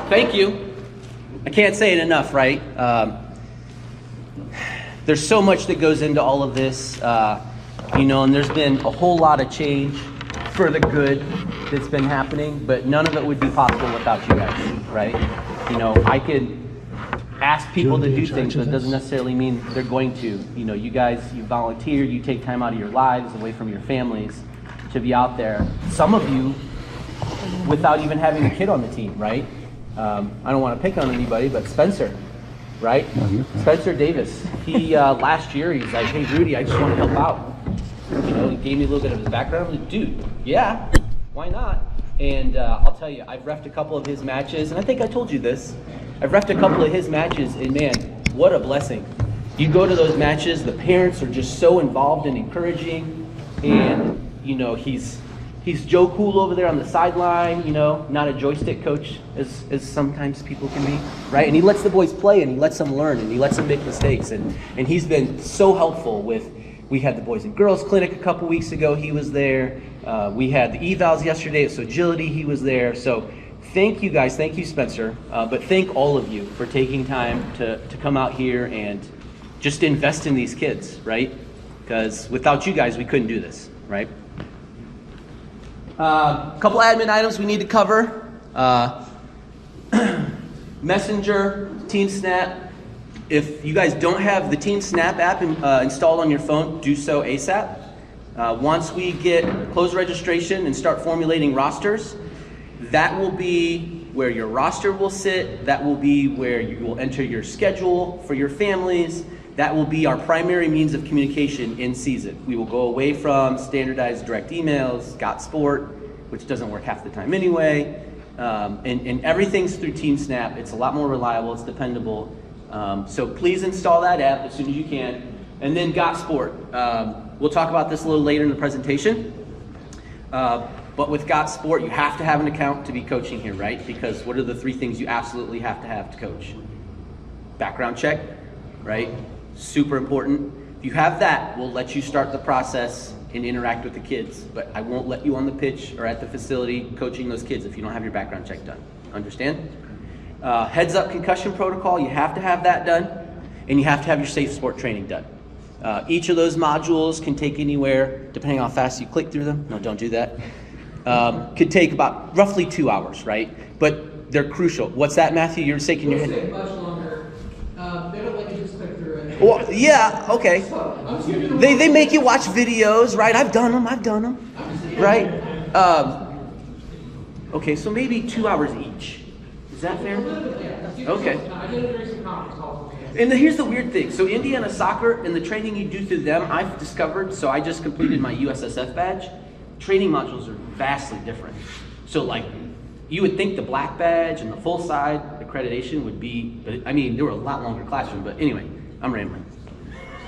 Thank you. I can't say it enough, right? There's so much that goes into all of this, and there's been a whole lot of change for the good that's been happening, but none of it would be possible without you guys, right? I could ask people to do things, but it doesn't necessarily mean they're going to. You guys, you volunteer, you take time out of your lives, away from your families, to be out there. Some of you, without even having a kid on the team, right? I don't want to pick on anybody, but Spencer, right? Spencer Davis. He last year he's like, "Hey Rudy, I just want to help out." He gave me a little bit of his background. I'm like, dude, yeah, why not? And I'll tell you, I've reffed a couple of his matches, and I think I told you this. I've reffed a couple of his matches, and man, what a blessing. You go to those matches, the parents are just so involved and encouraging, and he's Joe Cool over there on the sideline, not a joystick coach as sometimes people can be, right? And he lets the boys play, and he lets them learn, and he lets them make mistakes, and he's been so helpful with. We had the Boys and Girls Clinic a couple weeks ago. He was there. We had the evals yesterday at Agility. He was there. So thank you guys. Thank you, Spencer. But thank all of you for taking time to come out here and just invest in these kids, right? Because without you guys, we couldn't do this, right? A couple admin items we need to cover. Messenger, Team Snap. If you guys don't have the Team Snap app installed on your phone, do so ASAP. Once we close registration and start formulating rosters, that will be where your roster will sit. That will be where you will enter your schedule for your families. That will be our primary means of communication in season. We will go away from standardized direct emails, Got Sport, which doesn't work half the time anyway. And everything's through Team Snap. It's a lot more reliable. It's dependable. So please install that app as soon as you can. And then Got Sport. We'll talk about this a little later in the presentation. But with Got Sport, you have to have an account to be coaching here, right? Because what are the 3 things you absolutely have to coach? Background check, right? Super important. If you have that, we'll let you start the process and interact with the kids. But I won't let you on the pitch or at the facility coaching those kids if you don't have your background check done. Understand? Heads up concussion protocol, you have to have that done, and you have to have your safe sport training done. Each of those modules can take anywhere, depending on how fast you click through them. No, don't do that. Could take about roughly 2 hours, right? But they're crucial. What's that, Matthew? You're shaking your head. Much longer. They don't let you just click through it. Well, yeah, okay. They make you watch videos, right? I've done them, right? Okay, so maybe 2 hours each. Is that fair? Okay. And here's the weird thing. So Indiana Soccer and the training you do through them, I've discovered, so I just completed my USSF badge. Training modules are vastly different. So like, you would think the black badge and the full side accreditation would be, there were a lot longer classrooms, but anyway, I'm rambling.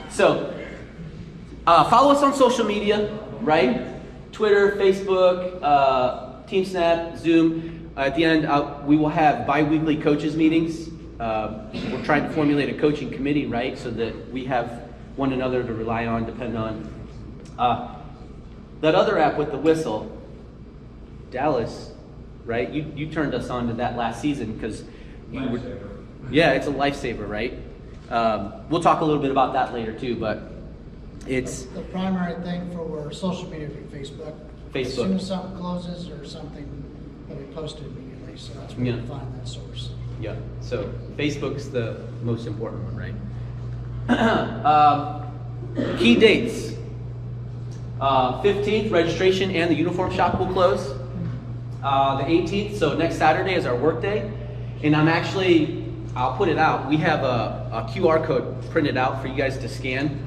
So, follow us on social media, right? Twitter, Facebook, Team Snap, Zoom. At the end, we will have bi-weekly coaches meetings. We're trying to formulate a coaching committee, right? So that we have one another to rely on, depend on. That other app with the whistle, Dallas, right? You turned us on to that last season because you were, yeah, it's a lifesaver, right? We'll talk a little bit about that later too, but it's the primary thing for social media would be Facebook. As soon as something closes or something, it'll be posted immediately. So that's where you find that source. Yeah. So Facebook's the most important one, right? Key dates. 15th, registration and the uniform shop will close. The 18th, so next Saturday is our work day. And I'll put it out. We have a QR code printed out for you guys to scan.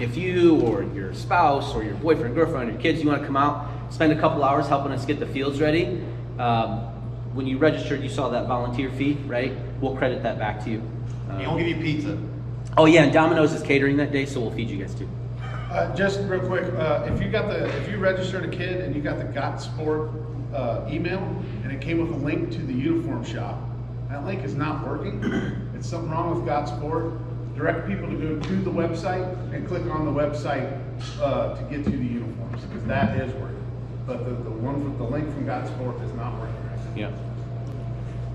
If you or your spouse or your boyfriend, girlfriend, or your kids, you want to come out, spend a couple hours helping us get the fields ready. When you registered, you saw that volunteer fee, right? We'll credit that back to you. And we'll give you pizza. Oh yeah, and Domino's is catering that day, so we'll feed you guys too. Just real quick, if you registered a kid and you got the Got Sport email and it came with a link to the uniform shop, that link is not working. It's something wrong with Got Sport. Direct people to go to the website and click on the website to get to the uniforms, because that is working. But the one with the link from Got Sport is not working right now.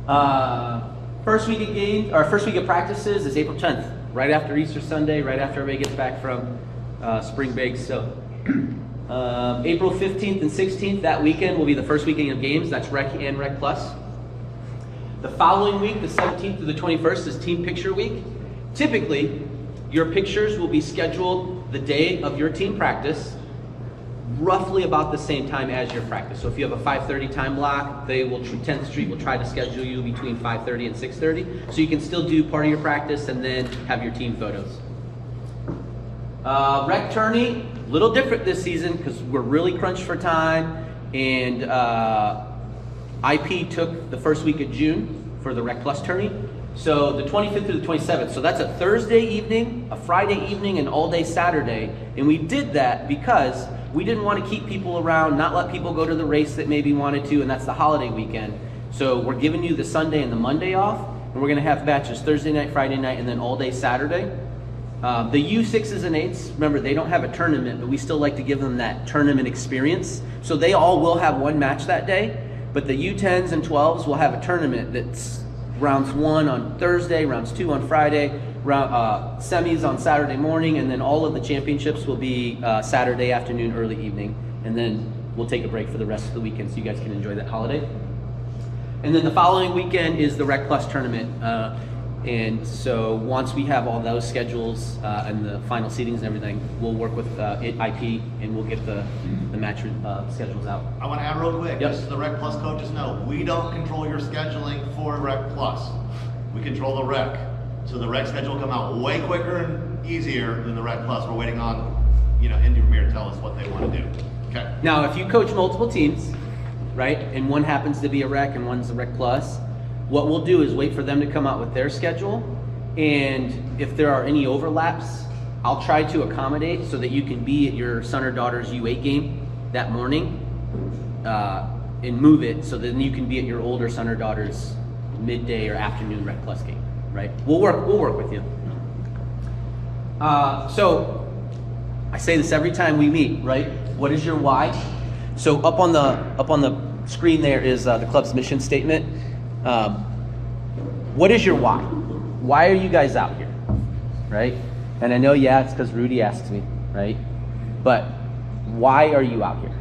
First week of game, or first week of practices is April 10th, right after Easter Sunday, right after everybody gets back from spring break. So April 15th and 16th, that weekend will be the first weekend of games. That's Rec and Rec Plus. The following week, the 17th to the 21st, is Team Picture Week. Typically, your pictures will be scheduled the day of your team practice, roughly about the same time as your practice. So if you have a 5:30 time block, 10th Street will try to schedule you between 5:30 and 6:30, so you can still do part of your practice and then have your team photos. Rec tourney, a little different this season because we're really crunched for time, and IP took the first week of June for the Rec Plus tourney. So the 25th through the 27th. So that's a Thursday evening, a Friday evening, and all day Saturday. And we did that because we didn't want to keep people around, not let people go to the race that maybe wanted to, and that's the holiday weekend. So we're giving you the Sunday and the Monday off, and we're going to have batches Thursday night, Friday night, and then all day Saturday. The U6s and 8s, remember, they don't have a tournament, but we still like to give them that tournament experience. So they all will have one match that day, but the U10s and 12s will have a tournament that's rounds 1 on Thursday, rounds 2 on Friday, semis on Saturday morning, and then all of the championships will be Saturday afternoon, early evening, and then we'll take a break for the rest of the weekend so you guys can enjoy that holiday. And then the following weekend is the Rec Plus tournament. And so once we have all those schedules and the final seedings and everything, we'll work with IP and we'll get the match schedules out. I want to add real quick, Yep. just so the Rec Plus coaches know, we don't control your scheduling for Rec Plus. We control the Rec. So the Rec schedule will come out way quicker and easier than the Rec Plus. We're waiting on, Indy Premier to tell us what they want to do. Okay. Now, if you coach multiple teams, right, and one happens to be a Rec and one's a Rec Plus, what we'll do is wait for them to come out with their schedule, and if there are any overlaps, I'll try to accommodate so that you can be at your son or daughter's U8 game that morning and move it so then you can be at your older son or daughter's midday or afternoon Rec Plus game, right? We'll work with you. So I say this every time we meet, right? What is your why? So up on the screen there is the club's mission statement. What is your why? Why are you guys out here, right? And I know, it's because Rudy asked me, right? But why are you out here?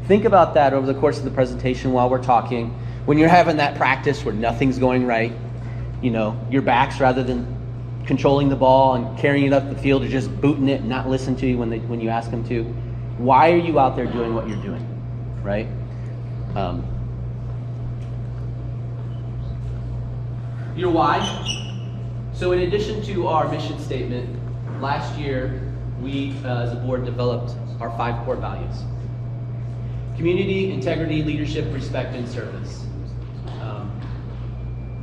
Think about that over the course of the presentation while we're talking. When you're having that practice where nothing's going right, your backs, rather than controlling the ball and carrying it up the field, are just booting it and not listening to you when you ask them to. Why are you out there doing what you're doing, right? Your why. So in addition to our mission statement, last year we as a board developed our 5 core values. Community, integrity, leadership, respect, and service.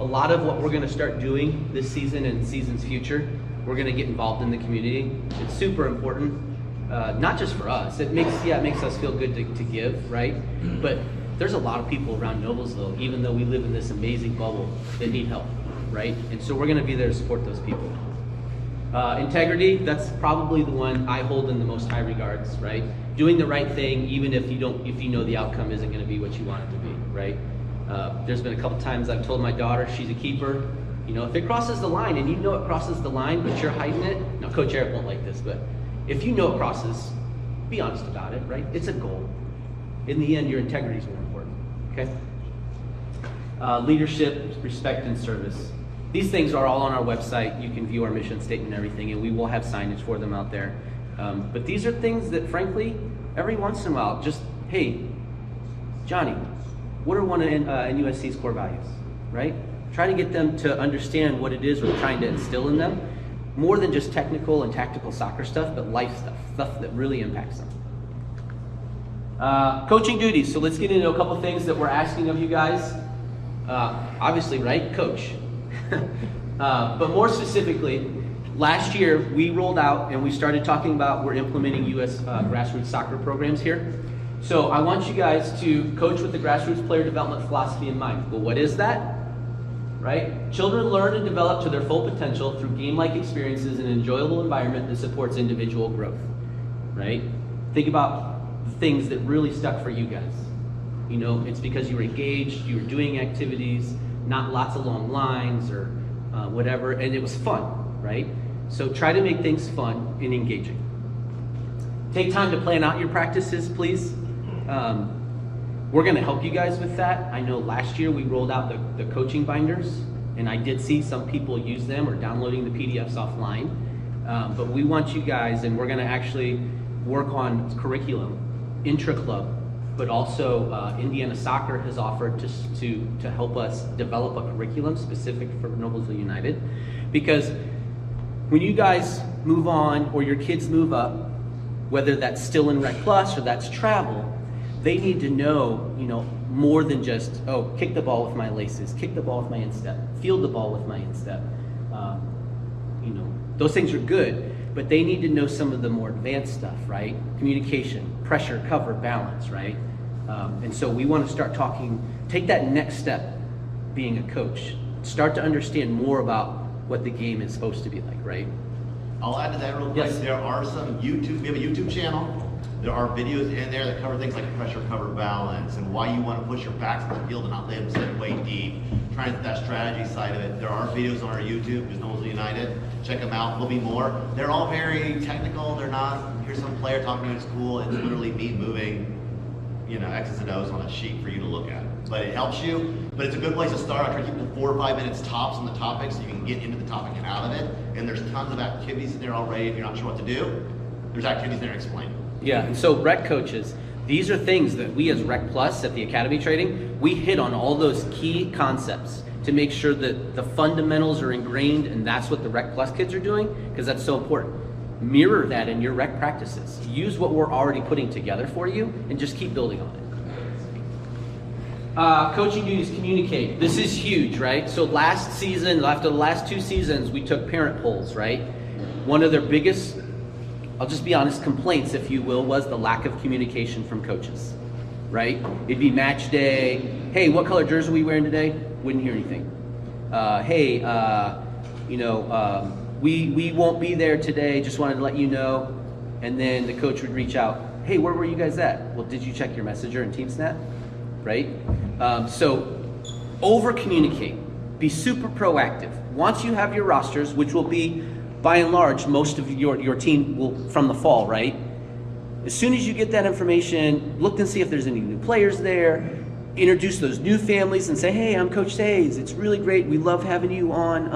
A lot of what we're going to start doing this season and seasons future, we're going to get involved in the community. It's super important, not just for us. It makes us feel good to give, right? But there's a lot of people around Noblesville, even though we live in this amazing bubble, that need help, right? And so we're going to be there to support those people. Integrity, that's probably the one I hold in the most high regards, right? Doing the right thing, even if you know the outcome isn't going to be what you want it to be, right? There's been a couple times I've told my daughter, she's a keeper, if it crosses the line and you know it crosses the line, but you're hiding it. Now, Coach Eric won't like this, but if you know it crosses, be honest about it, right? It's a goal. In the end, your integrity is more important, okay? Leadership, respect, and service. These things are all on our website. You can view our mission statement and everything, and we will have signage for them out there. But these are things that, frankly, every once in a while, just, hey, Johnny, what are one of NUSC's core values, right? Try to get them to understand what it is we're trying to instill in them, more than just technical and tactical soccer stuff, but life stuff that really impacts them. Coaching duties. So let's get into a couple things that we're asking of you guys. Obviously, right? Coach. But more specifically, last year we rolled out and we started talking about we're implementing U.S. grassroots soccer programs here. So I want you guys to coach with the grassroots player development philosophy in mind. Well, what is that? Right? Children learn and develop to their full potential through game-like experiences in an enjoyable environment that supports individual growth. Right? Think about the things that really stuck for you guys. You know, it's because you were engaged, you were doing activities, not lots of long lines or whatever, and it was fun, right? So try to make things fun and engaging. Take time to plan out your practices, please. We're gonna help you guys with that. I know last year we rolled out the coaching binders, and I did see some people use them or downloading the PDFs offline. But we want you guys, and we're gonna actually work on curriculum, intra-club, but also Indiana Soccer has offered to help us develop a curriculum specific for Noblesville United. Because when you guys move on or your kids move up, whether that's still in Rec Plus or that's travel, they need to know, you know, more than just, oh, kick the ball with my laces, kick the ball with my instep, field the ball with my instep. You know, those things are good, but they need to know some of the more advanced stuff, right? Communication, pressure, cover, balance, right? And so we want to start talking, take that next step being a coach, start to understand more about what the game is supposed to be like, right? I'll add to that real quick. Yes. There are some we have a YouTube channel. There are videos in there that cover things like pressure, cover, balance, and why you want to push your backs in the field and not let them sit way deep. Trying to get that strategy side of it. There are videos on our YouTube, there's Noblesville United. Check them out, there'll be more. They're all very technical. They're not, here's some player talking to me at school. It's literally me moving, you know, X's and O's on a sheet for you to look at. But it helps you, but it's a good place to start. I try to keep it 4 or 5 minutes tops on the topic so you can get into the topic and out of it. And there's tons of activities in there already. If you're not sure what to do, there's activities there to explain. Yeah, and so rec coaches, these are things that we as Rec Plus at the Academy Trading, we hit on all those key concepts to make sure that the fundamentals are ingrained, and that's what the Rec Plus kids are doing, because that's so important. Mirror that in your rec practices. Use what we're already putting together for you and just keep building on it. Coaching duties, communicate. This is huge, right? So last season, after the last 2 seasons, we took parent polls, right? One of their biggest, I'll just be honest, complaints, if you will, was the lack of communication from coaches, right? It'd be match day. Hey, what color jersey are we wearing today? Wouldn't hear anything. We won't be there today. Just wanted to let you know. And then the coach would reach out. Hey, where were you guys at? Well, did you check your Messenger and TeamSnap? Right? So over communicate. Be super proactive. Once you have your rosters, which will be by and large most of your team will from the fall, right? As soon as you get that information, look and see if there's any new players there. Introduce those new families and say, hey, I'm Coach Says. It's really great. We love having you on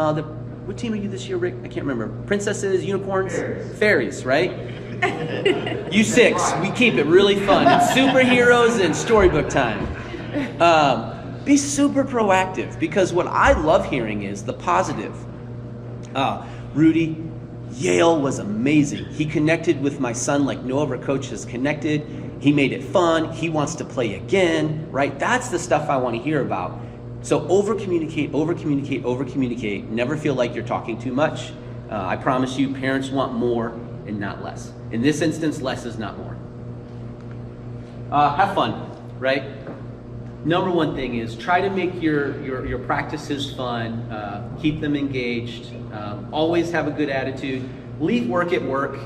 what team are you this year, Rick? I can't remember. Princesses, unicorns? Fairies, right? U6, we keep it really fun. It's superheroes and storybook time. Be super proactive, because what I love hearing is the positive. Rudy, Yale was amazing. He connected with my son like no other coach has connected. He made it fun. He wants to play again, right? That's the stuff I want to hear about. So over-communicate, over-communicate, over-communicate. Never feel like you're talking too much. I promise you, parents want more and not less. In this instance, less is not more. Have fun, right? Number one thing is try to make your practices fun. Keep them engaged. Always have a good attitude. Leave work at work.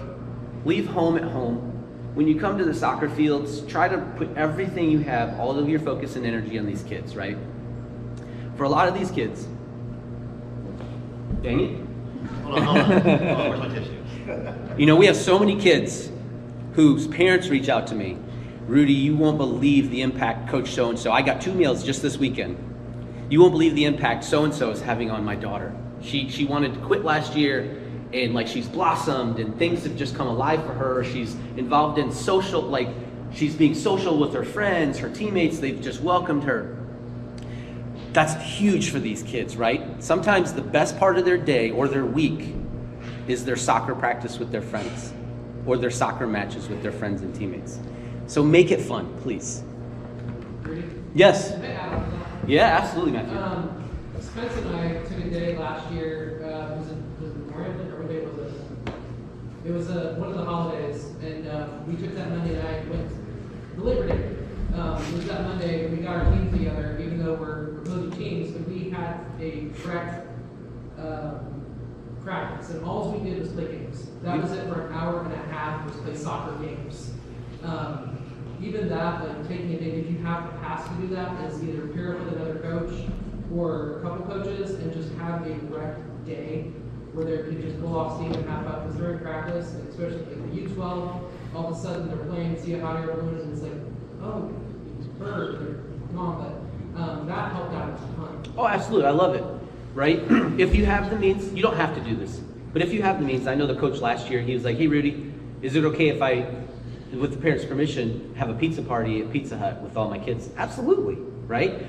Leave home at home. When you come to the soccer fields, try to put everything you have, all of your focus and energy on these kids, right? For a lot of these kids, dang it. Hold on, where's my tissue? You know, we have so many kids whose parents reach out to me. Rudy, you won't believe the impact Coach so-and-so. I got 2 meals just this weekend. You won't believe the impact so-and-so is having on my daughter. She wanted to quit last year, and like she's blossomed and things have just come alive for her. She's involved in social, like she's being social with her friends, her teammates, they've just welcomed her. That's huge for these kids, right? Sometimes the best part of their day or their week is their soccer practice with their friends or their soccer matches with their friends and teammates. So make it fun, please. Rudy? Yes. Can I add on to that? Yeah, absolutely, Matthew. Spence and I took a day last year. Was it Memorial Day or what day was it? It was one of the holidays, and we took that Monday night and went to Labor Day. It was that Monday we got our teams together, even though we're opposing teams, and we had a correct practice, and all we did was play games. That was it for an hour and a half, was play soccer games. Even that that, like taking a day, if you have capacity to do that, is either pair up with another coach or a couple coaches and just have a rec day where they can just pull off steam and have fun. Because during practice, and especially like the U12, all of a sudden they're playing, see a hot air balloon, and it's like, oh, it's bird, or mom, but that helped out a ton. Oh, absolutely. I love it, right? If you have the means, you don't have to do this. But if you have the means, I know the coach last year, he was like, hey, Rudy, is it okay if I, with the parents' permission, have a pizza party at Pizza Hut with all my kids? Absolutely, right?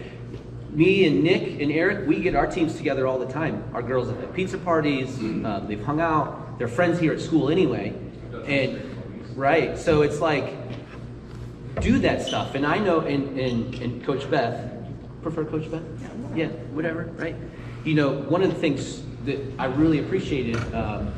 Me and Nick and Eric, we get our teams together all the time. Our girls have had pizza parties, they've hung out, they're friends here at school anyway. And, right, so it's like, do that stuff. And I know, and Coach Beth, prefer Coach Beth? Yeah, whatever, right? You know, one of the things that I really appreciated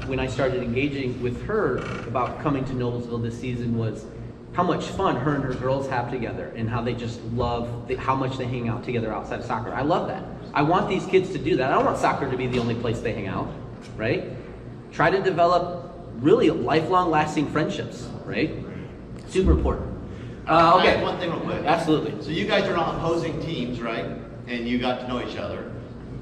when I started engaging with her about coming to Noblesville this season was how much fun her and her girls have together and how they just love how much they hang out together outside of soccer. I love that. I want these kids to do that. I don't want soccer to be the only place they hang out, right? Try to develop really lifelong lasting friendships, right? Super important. Can I Okay. add one thing real quick? Absolutely. So you guys are on opposing teams, right? And you got to know each other.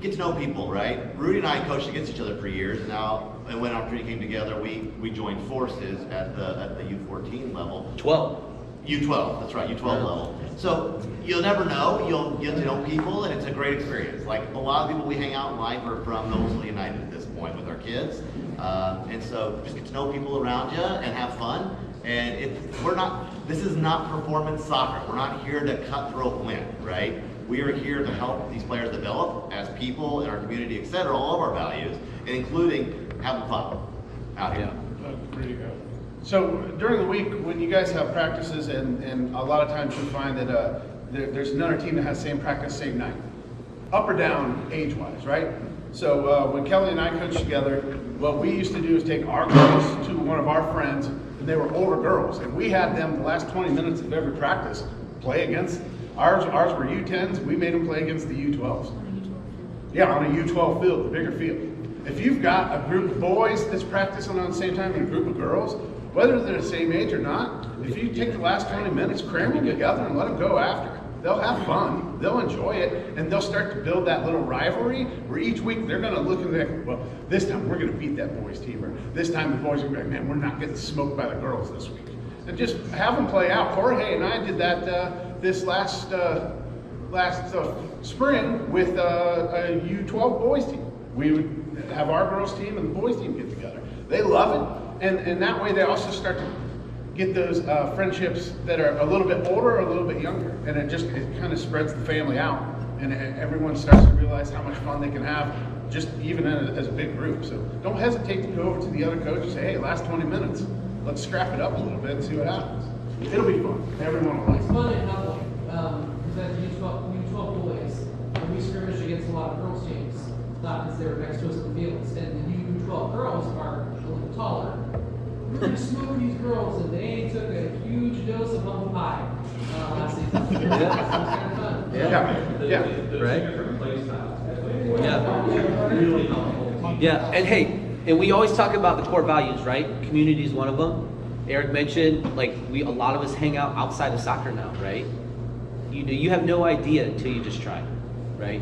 Get to know people, right? Rudy and I coached against each other for years. Now, and when our three came together, we joined forces at the U14 level. 12. U12, that's right, U12 level. So you'll never know. You'll get to know people, and it's a great experience. Like a lot of people we hang out in life are from Noblesville United at this point with our kids, and so just get to know people around you and have fun. And this is not performance soccer. We're not here to cutthroat win, right? We are here to help these players develop as people in our community, etc. All of our values, and including having fun out here. So during the week, when you guys have practices, and a lot of times you find that there's another team that has the same practice same night, up or down age-wise, right? So when Kelly and I coached together, what we used to do is take our girls to one of our friends, and they were older girls, and we had them the last 20 minutes of every practice play against ours were U10s. We made them play against the U12s. Yeah, on a U12 field, the bigger field. If you've got a group of boys that's practicing on the same time and a group of girls, whether they're the same age or not, if you take the last 20 minutes, cram them together and let them go after. They'll have fun, they'll enjoy it, and they'll start to build that little rivalry where each week they're going to look and think, well, this time we're going to beat that boys team, or this time the boys are going to be like, man, we're not getting smoked by the girls this week. And just have them play out. Jorge and I did that this last spring with a U12 boys team. We would have our girls team and the boys team get together. They love it, and that way they also start to get those friendships that are a little bit older or a little bit younger, and it kind of spreads the family out, and everyone starts to realize how much fun they can have just even as a big group. So don't hesitate to go over to the other coach and say, hey, last 20 minutes, let's scrap it up a little bit and see what happens. It'll be fun. Everyone will like It's it. fun and helpful, because as U12 boys, when we scrimmage against a lot of girls teams, not because they were next to us in the fields, and the U12 girls are a little taller. We're gonna smoke these girls, and they took a huge dose of humble pie last season. So it was kind of fun. Yeah. Right? Different play styles. Yeah. Really helpful. Yeah, and hey, and we always talk about the core values, right? Community is one of them. Eric mentioned, like, a lot of us hang out outside of soccer now, right? You have no idea until you just try, right?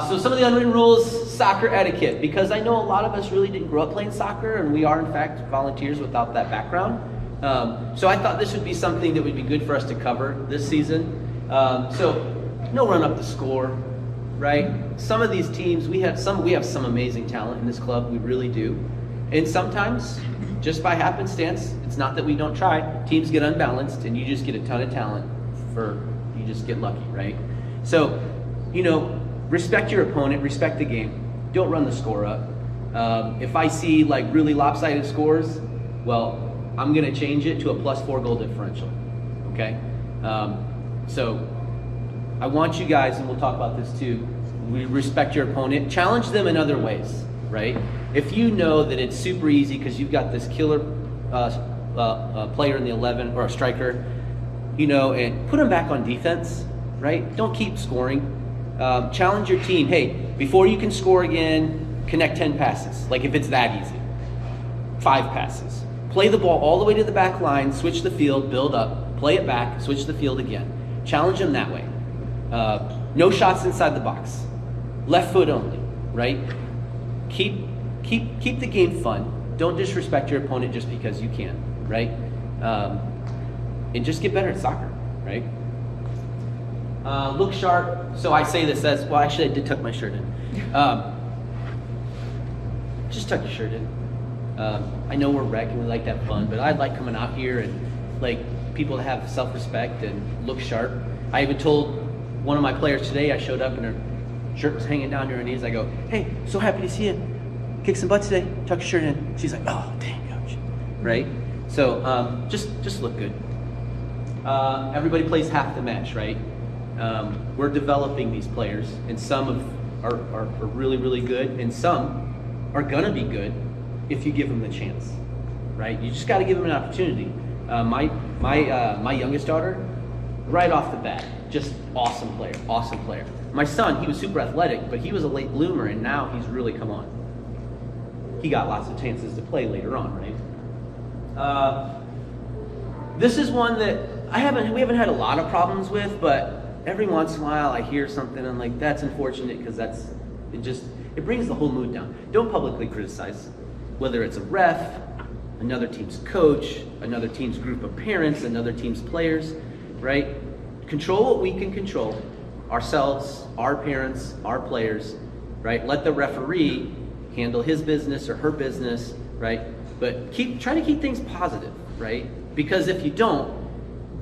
So some of the unwritten rules, soccer etiquette, because I know a lot of us really didn't grow up playing soccer, and we are in fact volunteers without that background. So I thought this would be something that would be good for us to cover this season. So no run up the score, right? Some of these teams, we have some amazing talent in this club, we really do. And sometimes, just by happenstance, it's not that we don't try, teams get unbalanced and you just get a ton of talent you just get lucky, right? So, respect your opponent, respect the game. Don't run the score up. If I see like really lopsided scores, well, I'm gonna change it to a +4 goal differential, okay? So I want you guys, and we'll talk about this too, we respect your opponent, challenge them in other ways, right? If you know that it's super easy because you've got this killer player in the 11 or a striker, and put them back on defense, right? Don't keep scoring. Challenge your team. Hey, before you can score again, connect 10 passes. Like if it's that easy. 5 passes. Play the ball all the way to the back line, switch the field, build up, play it back, switch the field again. Challenge them that way. No shots inside the box. Left foot only, right? Keep the game fun. Don't disrespect your opponent just because you can, right? And just get better at soccer, right? Look sharp. So I say this as, well, actually I did tuck my shirt in. Just tuck your shirt in. I know we're rec and we like to have fun, but I like coming out here and like people to have self-respect and look sharp. I even told one of my players today, I showed up and her shirt was hanging down to her knees. I go, hey, so happy to see you. Kick some butt today. Tuck your shirt in. She's like, oh, dang, coach. Right? So just look good. Everybody plays half the match, right? We're developing these players, and some are really, really good, and some are gonna be good if you give them the chance, right? You just got to give them an opportunity. My youngest daughter, right off the bat, just awesome player. My son, he was super athletic, but he was a late bloomer, and now he's really come on. He got lots of chances to play later on, right? This is one that we haven't had a lot of problems with, but every once in a while I hear something and I'm like, that's unfortunate because it brings the whole mood down. Don't publicly criticize, whether it's a ref, another team's coach, another team's group of parents, another team's players, right? Control what we can control, ourselves, our parents, our players, right? Let the referee handle his business or her business, right? But try to keep things positive, right? Because if you don't,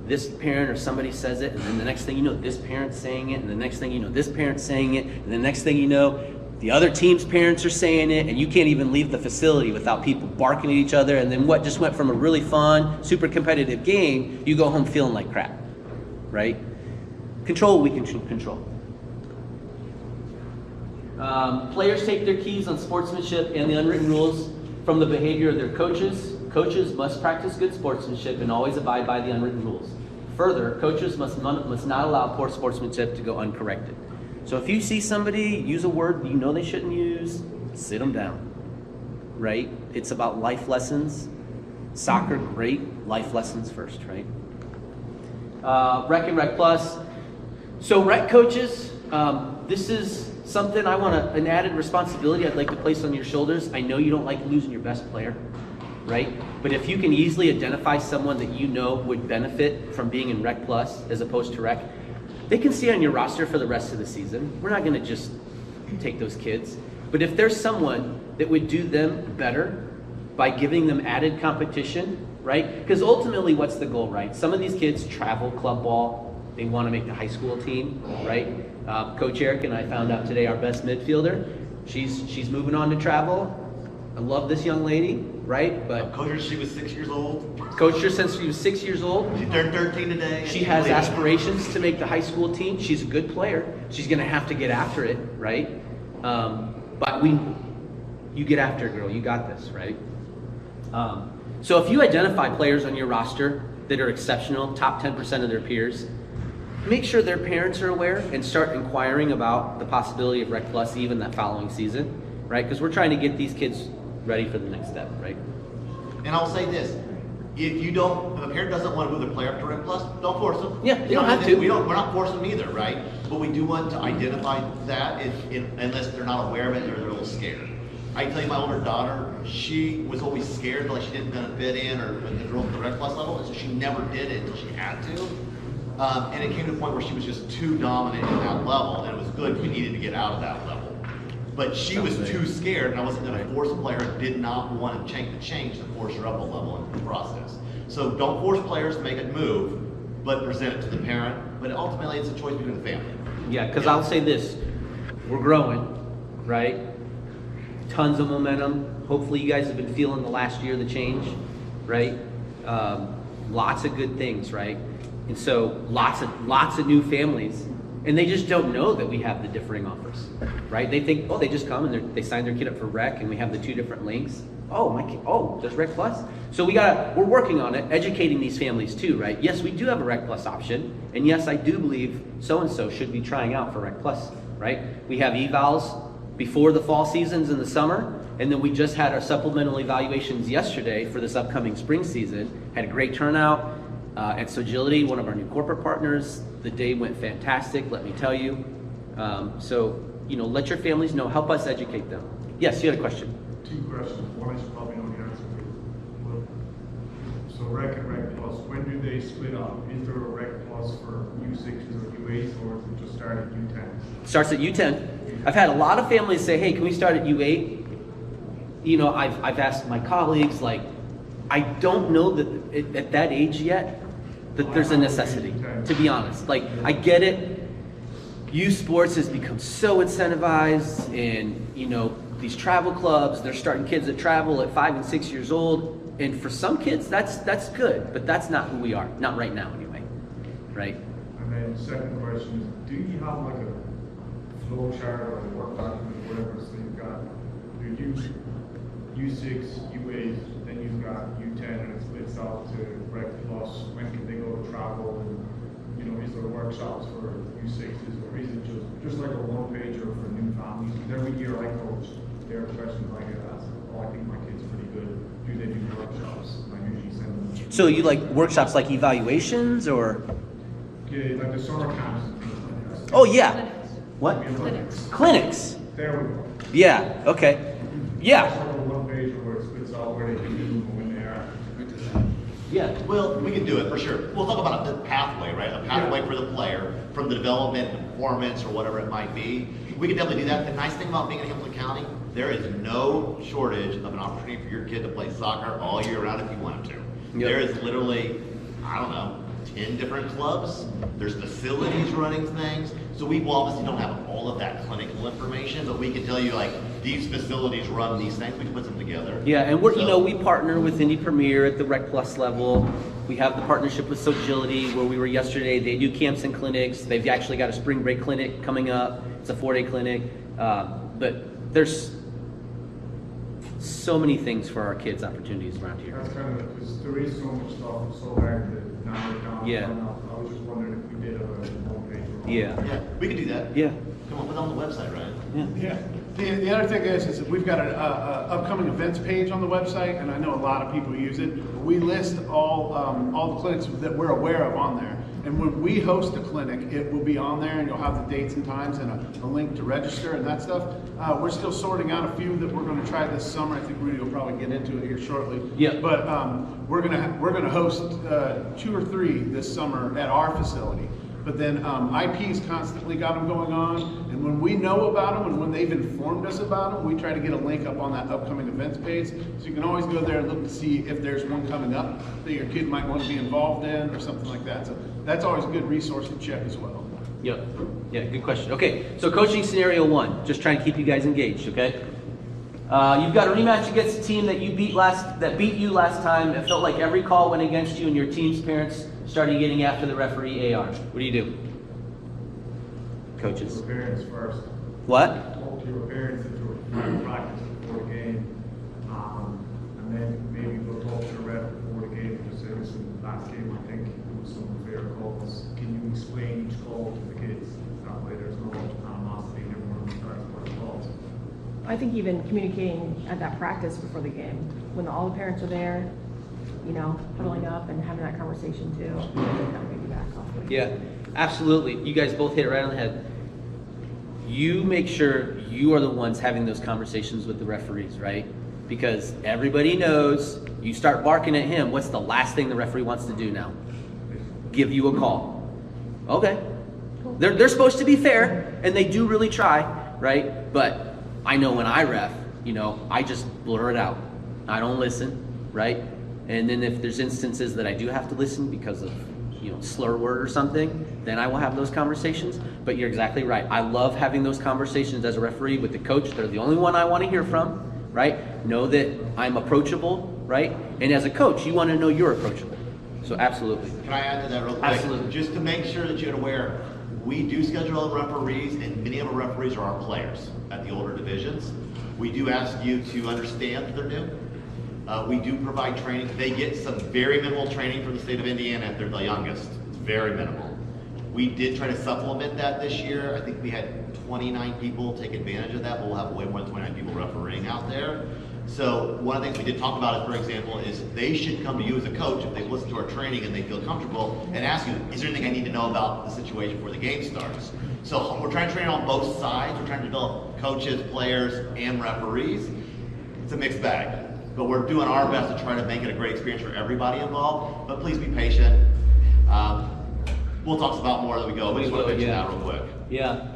this parent or somebody says it, and then the next thing you know, this parent's saying it, and the next thing you know, this parent's saying it, and the next thing you know, the other team's parents are saying it, and you can't even leave the facility without people barking at each other, and then what just went from a really fun, super competitive game, you go home feeling like crap, right? Control what we can control. Players take their keys on sportsmanship and the unwritten rules from the behavior of their coaches. Coaches must practice good sportsmanship and always abide by the unwritten rules. Further, coaches must not allow poor sportsmanship to go uncorrected. So if you see somebody use a word you know they shouldn't use, sit them down, right? It's about life lessons. Soccer, great. Life lessons first, right? Rec and Rec Plus. So rec coaches, this is something I want an added responsibility I'd like to place on your shoulders. I know you don't like losing your best player, right? But if you can easily identify someone that you know would benefit from being in Rec Plus as opposed to Rec, they can stay on your roster for the rest of the season. We're not going to just take those kids. But if there's someone that would do them better by giving them added competition, right? Because ultimately, what's the goal, right? Some of these kids travel club ball. They want to make the high school team, right? Coach Eric and I found out today our best midfielder. She's moving on to travel. I love this young lady, right? But Coached her, she was 6 years old. Coached her since she was 6 years old. She turned 13 today. She has aspirations to make the high school team. She's a good player. She's going to have to get after it, right? But you get after it, girl. You got this, right? So if you identify players on your roster that are exceptional, top 10% of their peers, make sure their parents are aware and start inquiring about the possibility of Rec Plus even that following season, right? Because we're trying to get these kids ready for the next step, right? And I'll say this. If a parent doesn't want to move their player up to Rec Plus, don't force them. Yeah, you don't have to. We're not forcing them either, right? But we do want to identify that unless they're not aware of it or they're a little scared. I can tell you my older daughter, she was always scared like she didn't gonna fit in or enroll at the Rec Plus level, and so she never did it until she had to. And it came to a point where she was just too dominant in that level, and it was good we needed to get out of that level. But she was too scared, and I wasn't going to force a player who did not want to change to force her up a level in the process. So don't force players to make a move, but present it to the parent. But ultimately, it's a choice between the family. Yeah, because I'll say this. We're growing, right? Tons of momentum. Hopefully you guys have been feeling the last year the change, right? Lots of good things, right? And so lots of new families, and they just don't know that we have the differing offers, right? They think, oh, they just come and they sign their kid up for Rec, and we have the two different links. Oh, my kid, oh, there's Rec Plus. So we're working on it, educating these families too, right? Yes, we do have a Rec Plus option, and yes, I do believe so-and-so should be trying out for Rec Plus, right? We have evals before the fall seasons in the summer. And then we just had our supplemental evaluations yesterday for this upcoming spring season. Had a great turnout at Sogility, one of our new corporate partners. The day went fantastic, let me tell you. So, let your families know, help us educate them. Yes, you had a question. 2 questions. One I should probably know the answer to. So Rec and Rec Plus, when do they split up? Is there a Rec Plus for U6s or U8s, or is it just start at U10? Starts at U10. I've had a lot of families say, hey, can we start at U8? I've asked my colleagues, like, I don't know that at that age yet that there's a necessity, to be honest. Like, I get it. Youth sports has become so incentivized, and, these travel clubs, they're starting kids that travel at 5 and 6 years old. And for some kids, that's good, but that's not who we are. Not right now, anyway. Right? And then the second question is, do you have like a flow chart or a work document, whatever, so you've got your U6, U8, then you've got U10, and it splits out to Rec Plus, when can they go to travel, and is there workshops for U6s, or is it just like a one-pager for new families? Every year I coach, there are questions I get asked, I think my kid's pretty good, do they do workshops? I usually send them. So you like workshops like evaluations or? Yeah, like the summer camps and things like that. Oh, yeah. What? Clinics. Clinics. There we go. Yeah, okay. Yeah. It's like a one-pager where it splits out where they can do and when they are. Yeah. Well, we can do it for sure. We'll talk about the pathway, right? A pathway for the player from the development, the performance, or whatever it might be. We can definitely do that. The nice thing about being in Hamilton County, there is no shortage of an opportunity for your kid to play soccer all year round if you want him to. Yep. There is literally, 10 different clubs. There's facilities running things. So we obviously don't have all of that clinical information, but we can tell you like these facilities run these things. We can put them together. Yeah, and we partner with Indy Premier at the Rec Plus level. We have the partnership with Sogility where we were yesterday. They do camps and clinics. They've actually got a spring break clinic coming up. It's a 4-day clinic. But there's so many things for our kids' opportunities around here. That's kind of, because there is so much stuff, it's so hard to narrow it down. Yeah. I was just wondering if we did have a one-page. Yeah. Yeah, we can do that. Yeah. Come on, put it on the website, right? Yeah. Yeah. The other thing is that we've got an upcoming events page on the website, and I know a lot of people use it. We list all the clinics that we're aware of on there. And when we host a clinic, it will be on there, and you'll have the dates and times and a link to register and that stuff. We're still sorting out a few that we're going to try this summer. I think Rudy will probably get into it here shortly. Yeah. But we're gonna host 2 or 3 this summer at our facility. But then IP's constantly got them going on, and when we know about them and when they've informed us about them, we try to get a link up on that upcoming events page. So you can always go there and look to see if there's one coming up that your kid might want to be involved in or something like that. So that's always a good resource to check as well. Yep. Yeah, good question. Okay, so coaching scenario 1, just trying to keep you guys engaged, okay? You've got a rematch against a team that beat you last time. It felt like every call went against you, and your team's parents started getting after the referee AR. What do you do? Coaches. Your parents first. What? Talk to your parents if you're trying to practice before the game. And then maybe go talk to the ref before the game and just say, listen, last game I think there was some unfair calls. Can you explain each call to the kids? That way there's no animosity and everyone starts what it calls. I think even communicating at that practice before the game, when all the parents are there, huddling up and having that conversation too, kind of piggyback off of it. Yeah, absolutely. You guys both hit it right on the head. You make sure you are the ones having those conversations with the referees, right? Because everybody knows you start barking at him, what's the last thing the referee wants to do now? Give you a call. Okay. They're supposed to be fair, and they do really try, right? But I know when I ref, I just blur it out. I don't listen, right? And then if there's instances that I do have to listen because of, slur word or something, then I will have those conversations. But you're exactly right. I love having those conversations as a referee with the coach. They're the only one I want to hear from, right? Know that I'm approachable, right? And as a coach, you want to know you're approachable. So absolutely. Can I add to that real quick? Absolutely. Just to make sure that you're aware, we do schedule referees, and many of our referees are our players at the older divisions. We do ask you to understand that they're new. We do provide training. They get some very minimal training from the state of Indiana if they're the youngest. It's very minimal. We did try to supplement that this year. I think we had 29 people take advantage of that, but we'll have way more than 29 people refereeing out there. So one of the things we did talk about, is, for example, is they should come to you as a coach if they've listened to our training and they feel comfortable and ask you, is there anything I need to know about the situation before the game starts? So we're trying to train on both sides. We're trying to develop coaches, players, and referees. It's a mixed bag, but we're doing our best to try to make it a great experience for everybody involved. But please be patient. We'll talk about more as we go. We just want to mention that real quick. Yeah,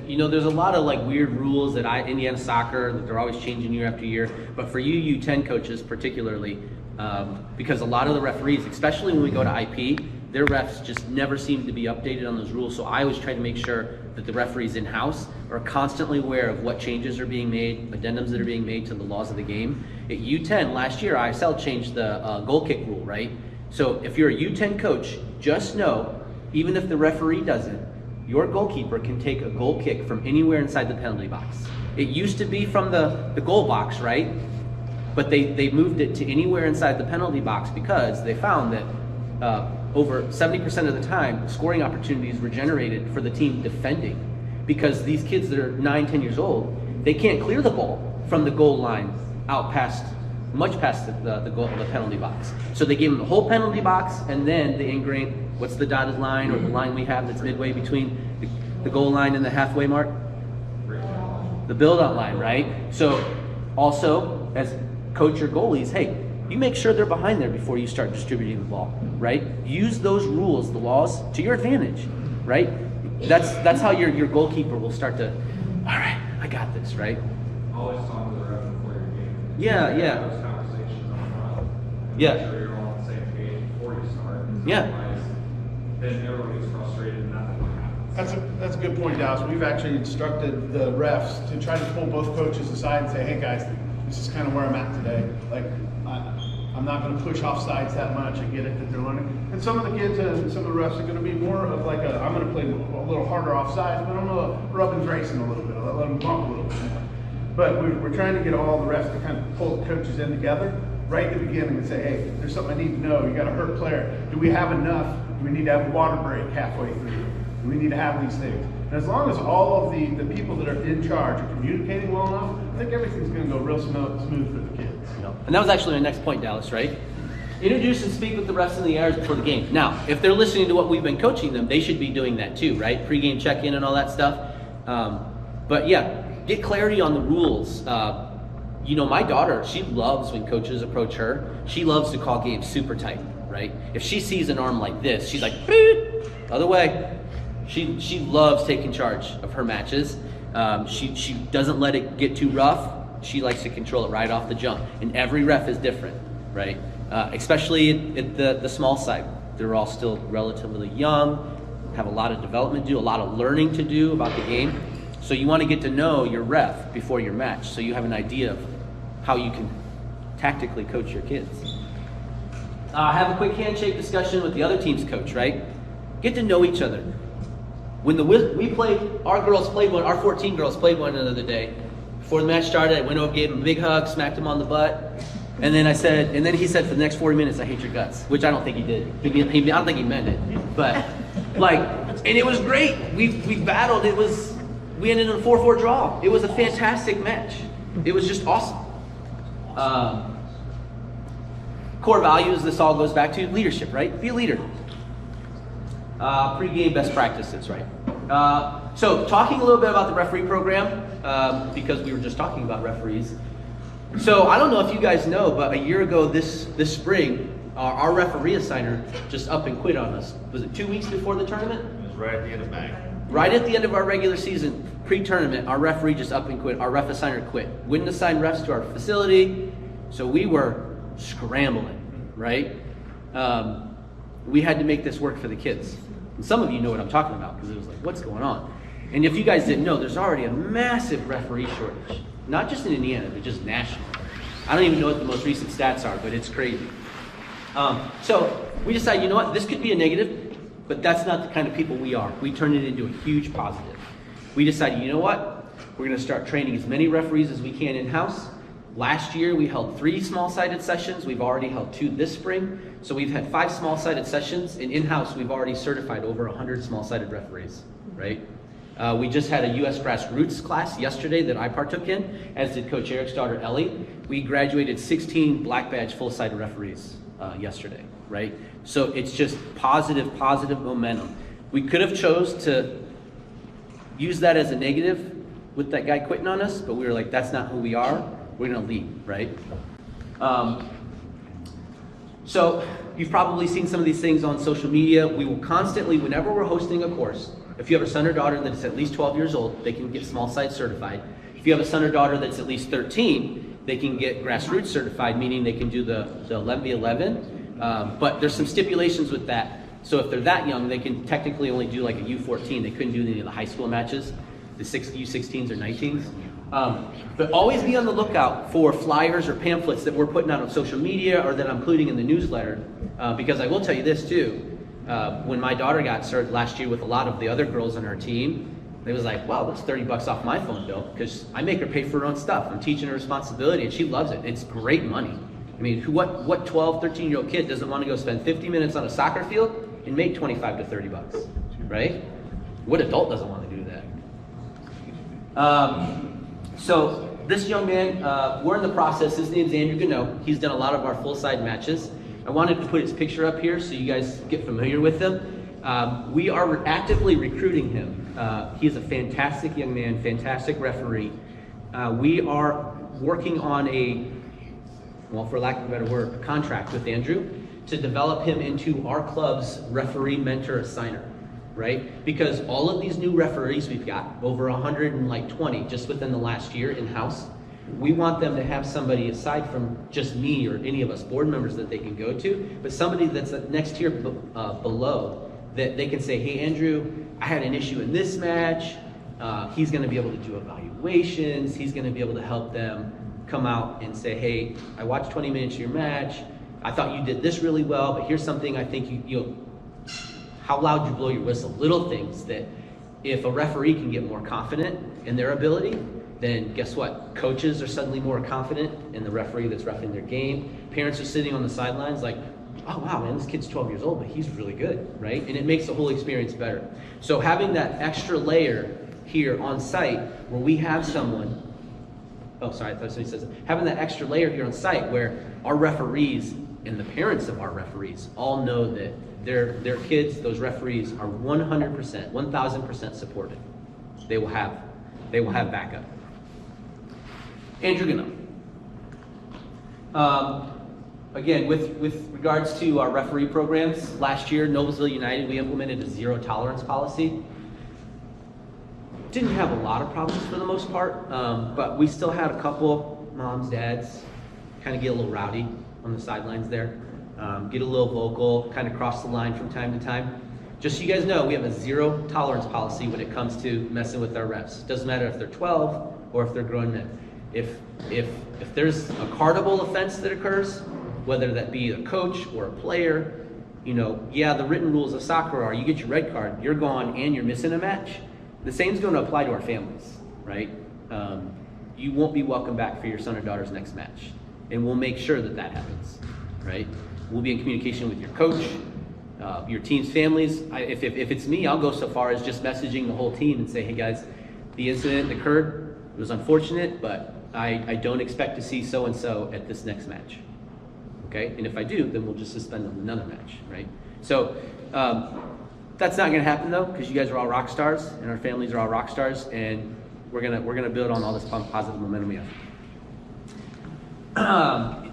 you know, there's a lot of like weird rules that Indiana soccer, that they're always changing year after year. But for you U10 coaches particularly, because a lot of the referees, especially when we go to IP, their refs just never seem to be updated on those rules. So I always try to make sure that the referees in-house are constantly aware of what changes are being made, addendums that are being made to the laws of the game. At U10 last year, ISL changed the goal kick rule, right? So if you're a U10 coach, just know, even if the referee doesn't, your goalkeeper can take a goal kick from anywhere inside the penalty box. It used to be from the goal box, right? But they moved it to anywhere inside the penalty box because they found that over 70% of the time, scoring opportunities were generated for the team defending. Because these kids that are 9, 10 years old, they can't clear the ball from the goal line out much past the penalty box. So they gave them the whole penalty box, and then they ingrained what's the dotted line or the line we have that's midway between the goal line and the halfway mark? The build-out line, right? So also, as coach your goalies, hey, you make sure they're behind there before you start distributing the ball, right? Use those rules, the laws, to your advantage, right? That's how your goalkeeper will start to, all right, I got this, right? Always talk to the ref before your game. Yeah. Have those conversations up front. Yeah. Make sure you're all on the same page before you start. Yeah. Otherwise, then everyone gets frustrated and nothing happens. That's a good point, Dallas. We've actually instructed the refs to try to pull both coaches aside and say, hey guys, this is kind of where I'm at today. Like, I'm not going to push offsides that much. I get it that they're learning. And some of the kids and some of the refs are going to be more of like I'm going to play a little harder offsides, but I'm going to rub and racing a little bit. I'll let them bump a little bit. But we're trying to get all the refs to kind of pull the coaches in together right at the beginning and say, hey, there's something I need to know. You got a hurt player. Do we have enough? Do we need to have a water break halfway through? Do we need to have these things? And as long as all of the people that are in charge are communicating well enough, I think everything's going to go real smooth for the kids. And that was actually my next point, Dallas, right? Introduce and speak with the refs in the hours before the game. Now, if they're listening to what we've been coaching them, they should be doing that too, right? Pre-game check-in and all that stuff. But yeah, get clarity on the rules. You know, my daughter, she loves when coaches approach her. She loves to call games super tight, right? If she sees an arm like this, she's like, beep, other way. She loves taking charge of her matches. She doesn't let it get too rough. She likes to control it right off the jump. And every ref is different, right? Especially at the small side. They're all still relatively young, have a lot of development to do, a lot of learning to do about the game. So you want to get to know your ref before your match so you have an idea of how you can tactically coach your kids. Have a quick handshake discussion with the other team's coach, right? Get to know each other. When we played, our 14 girls played one another the day. Before the match started, I went over, gave him a big hug, smacked him on the butt, and then he said for the next 40 minutes, I hate your guts, which I don't think he did. I don't think he meant it, but and it was great. We battled. We ended in a 4-4 draw. It was a fantastic match. It was just awesome. Core values, this all goes back to leadership, right? Be a leader. Pre-game best practices, right? So talking a little bit about the referee program, because we were just talking about referees. So I don't know if you guys know, but a year ago this spring, our referee assigner just up and quit on us. Was it 2 weeks before the tournament? It was right at the end of May. Right at the end of our regular season, pre-tournament, our referee just up and quit. Our ref assigner quit. Wouldn't assign refs to our facility, so we were scrambling, right? We had to make this work for the kids. And some of you know what I'm talking about because it was like, what's going on? And if you guys didn't know, there's already a massive referee shortage. Not just in Indiana, but just national. I don't even know what the most recent stats are, but it's crazy. So we decided, you know what, this could be a negative, but that's not the kind of people we are. We turned it into a huge positive. We decided, you know what, we're going to start training as many referees as we can in-house. Last year, we held 3 small-sided sessions. We've already held 2 this spring. So we've had 5 small-sided sessions, and in-house, we've already certified over 100 small-sided referees, right? We just had a U.S. grassroots class yesterday that I partook in, as did Coach Eric's daughter, Ellie. We graduated 16 black badge full-sided referees yesterday, right? So it's just positive momentum. We could have chose to use that as a negative with that guy quitting on us, but we were like, that's not who we are. We're gonna lead, right? So you've probably seen some of these things on social media. We will constantly, whenever we're hosting a course, if you have a son or daughter that is at least 12 years old, they can get small side certified. If you have a son or daughter that's at least 13, they can get grassroots certified, meaning they can do the 11v11. But there's some stipulations with that. So if they're that young, they can technically only do like a U14. They couldn't do any of the high school matches, the U16s or 19s. But always be on the lookout for flyers or pamphlets that we're putting out on social media or that I'm including in the newsletter. Because I will tell you this too, when my daughter got started last year with a lot of the other girls on our team, it was like, wow, that's $30 off my phone bill, because I make her pay for her own stuff. I'm teaching her responsibility, and she loves it. It's great money. I mean, what 12, 13-year-old kid doesn't want to go spend 50 minutes on a soccer field and make 25 to 30 bucks, right? What adult doesn't want to do that? So this young man, we're in the process. His name's Andrew Gano. He's done a lot of our full-side matches. I wanted to put his picture up here so you guys get familiar with him. We are actively recruiting him. He's a fantastic young man, fantastic referee. We are working on a, well, for lack of a better word, a contract with Andrew to develop him into our club's referee mentor assigner, right? Because all of these new referees we've got, over 120 just within the last year in-house, we want them to have somebody aside from just me or any of us board members that they can go to, but somebody that's next tier below that they can say, hey, Andrew, I had an issue in this match. He's going to be able to do evaluations. He's going to be able to help them come out and say, hey, I watched 20 minutes of your match. I thought you did this really well, but here's something I think you'll, how loud you blow your whistle. Little things that if a referee can get more confident in their ability, then guess what? Coaches are suddenly more confident in the referee that's reffing their game. Parents are sitting on the sidelines like, oh wow, man, this kid's 12 years old, but he's really good, right? And it makes the whole experience better. So having that extra layer here on site where we have someone, oh sorry, I thought somebody said something. Having that extra layer here on site where our referees and the parents of our referees all know that their kids, those referees, are 100%, 1,000% supported. They will have backup. Andrew Gano. Again, with regards to our referee programs, last year, Noblesville United, we implemented a zero tolerance policy. Didn't have a lot of problems for the most part, but we still had a couple moms, dads, kind of get a little rowdy on the sidelines there, get a little vocal, kind of cross the line from time to time. Just so you guys know, we have a zero tolerance policy when it comes to messing with our refs. Doesn't matter if they're 12 or if they're grown men. If there's a cardable offense that occurs, whether that be a coach or a player, you know, yeah, the written rules of soccer are you get your red card, you're gone, and you're missing a match. The same's going to apply to our families, right? You won't be welcome back for your son or daughter's next match, and we'll make sure that that happens, right? We'll be in communication with your coach, your team's families. If it's me, I'll go so far as just messaging the whole team and say, hey guys, the incident occurred, it was unfortunate, but I don't expect to see so-and-so at this next match. Okay, and if I do, then we'll just suspend them another match, right? So that's not going to happen though, because you guys are all rock stars, and our families are all rock stars, and we're gonna build on all this positive momentum we have.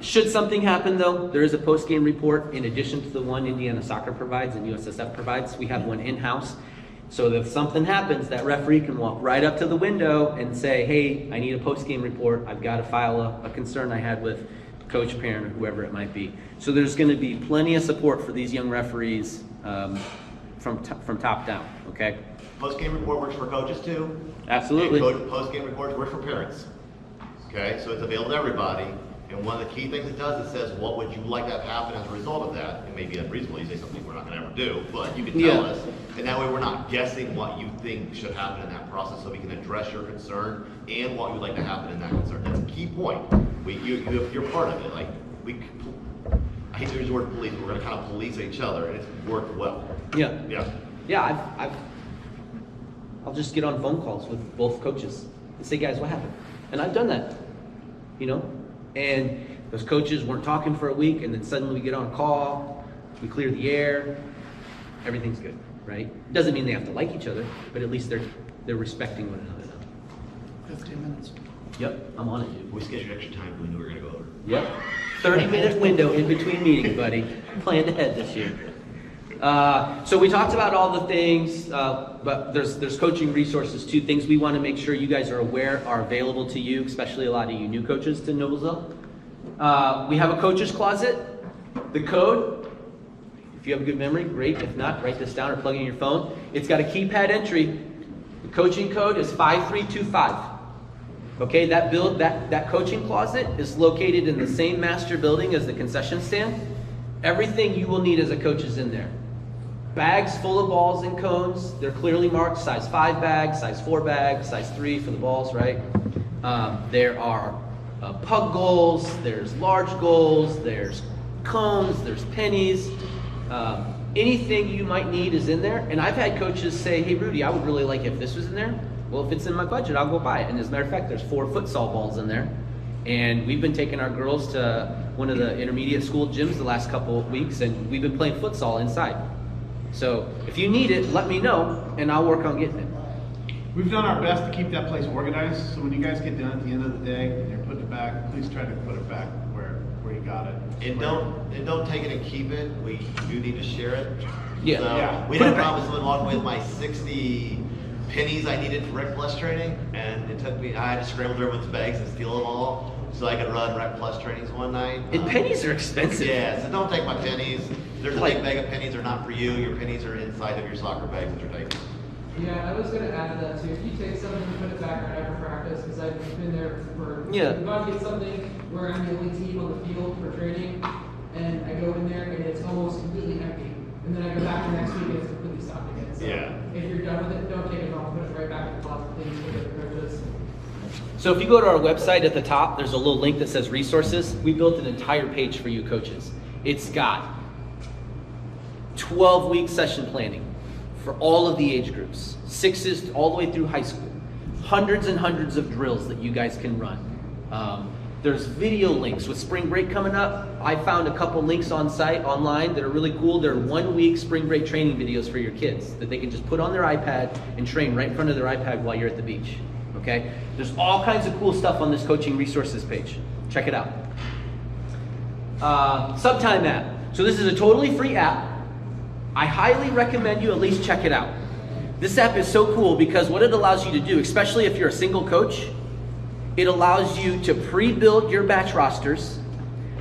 Should something happen though, there is a post-game report in addition to the one Indiana Soccer provides and USSF provides. We have one in-house, so that if something happens, that referee can walk right up to the window and say, hey, I need a post-game report. I've got to file a concern I had with coach, parent, or whoever it might be. So there's going to be plenty of support for these young referees from top down, okay? Post-game report works for coaches too. Absolutely. And post-game reports work for parents. Okay, so it's available to everybody. And one of the key things it does, it says, what would you like to have happen as a result of that? It may be unreasonable, you say something we're not gonna ever do, but you can tell us. And that way we're not guessing what you think should happen in that process, so we can address your concern and what you'd like to happen in that concern. That's a key point. You're part of it. Like, I hate to use the word police, but we're gonna kind of police each other, and it's worked well. Yeah. Yeah. Yeah, I'll just get on phone calls with both coaches and say, guys, what happened? And I've done that, you know? And those coaches weren't talking for a week, and then suddenly we get on a call, we clear the air, everything's good, right? Doesn't mean they have to like each other, but at least they're respecting one another now. 15 minutes. Yep, I'm on it, dude. We scheduled extra time, we knew we were gonna go over. Yep. 30-minute window in between meetings, buddy. Planned ahead this year. So we talked about all the things, but there's coaching resources too. Things we want to make sure you guys are aware are available to you, especially a lot of you new coaches to Noblesville. We have a coach's closet. The code, if you have a good memory, great. If not, write this down or plug in your phone. It's got a keypad entry. The coaching code is 5325. Okay, that coaching closet is located in the same master building as the concession stand. Everything you will need as a coach is in there. Bags full of balls and cones. They're clearly marked, size 5 bags, size 4 bags, size 3 for the balls, right? There are pug goals, there's large goals, there's cones, there's pennies. Anything you might need is in there. And I've had coaches say, hey, Rudy, I would really like if this was in there. Well, if it's in my budget, I'll go buy it. And as a matter of fact, there's 4 futsal balls in there. And we've been taking our girls to one of the intermediate school gyms the last couple of weeks, and we've been playing futsal inside. So if you need it, let me know, and I'll work on getting it. We've done our best to keep that place organized, so when you guys get done at the end of the day and you're putting it back, please try to put it back where you got it. And don't take it and keep it. We do need to share it. Yeah. So Yeah. we Put had it a back. problem with someone walking away with my 60 pennies I needed for Rec Plus training, and it took me, I had to scramble through everyone's bags and steal them all so I could run Rec Plus trainings one night. And pennies are expensive. Yeah, so don't take my pennies. There's a Like- big bag of pennies are not for you. Your pennies are inside of your soccer bags that you're taking. Yeah, I was gonna add to that too. If you take something and put it back right after practice, because I've been there for, Yeah. I'm about to get something where I'm the only team on the field for training, and I go in there and it's almost completely empty. And then I go back the next week and it's completely stocked again. So Yeah. if you're done with it, don't take it off, put it right back in the closet, things for the coaches. So if you go to our website at the top, there's a little link that says resources. We built an entire page for you coaches. It's got 12-week session planning for all of the age groups, 6s all the way through high school. Hundreds and hundreds of drills that you guys can run. There's video links. With spring break coming up, I found a couple links online that are really cool. They're 1-week spring break training videos for your kids that they can just put on their iPad and train right in front of their iPad while you're at the beach. Okay? There's all kinds of cool stuff on this coaching resources page. Check it out. Subtime app. So this is a totally free app. I highly recommend you at least check it out. This app is so cool because what it allows you to do, especially if you're a single coach, it allows you to pre-build your batch rosters.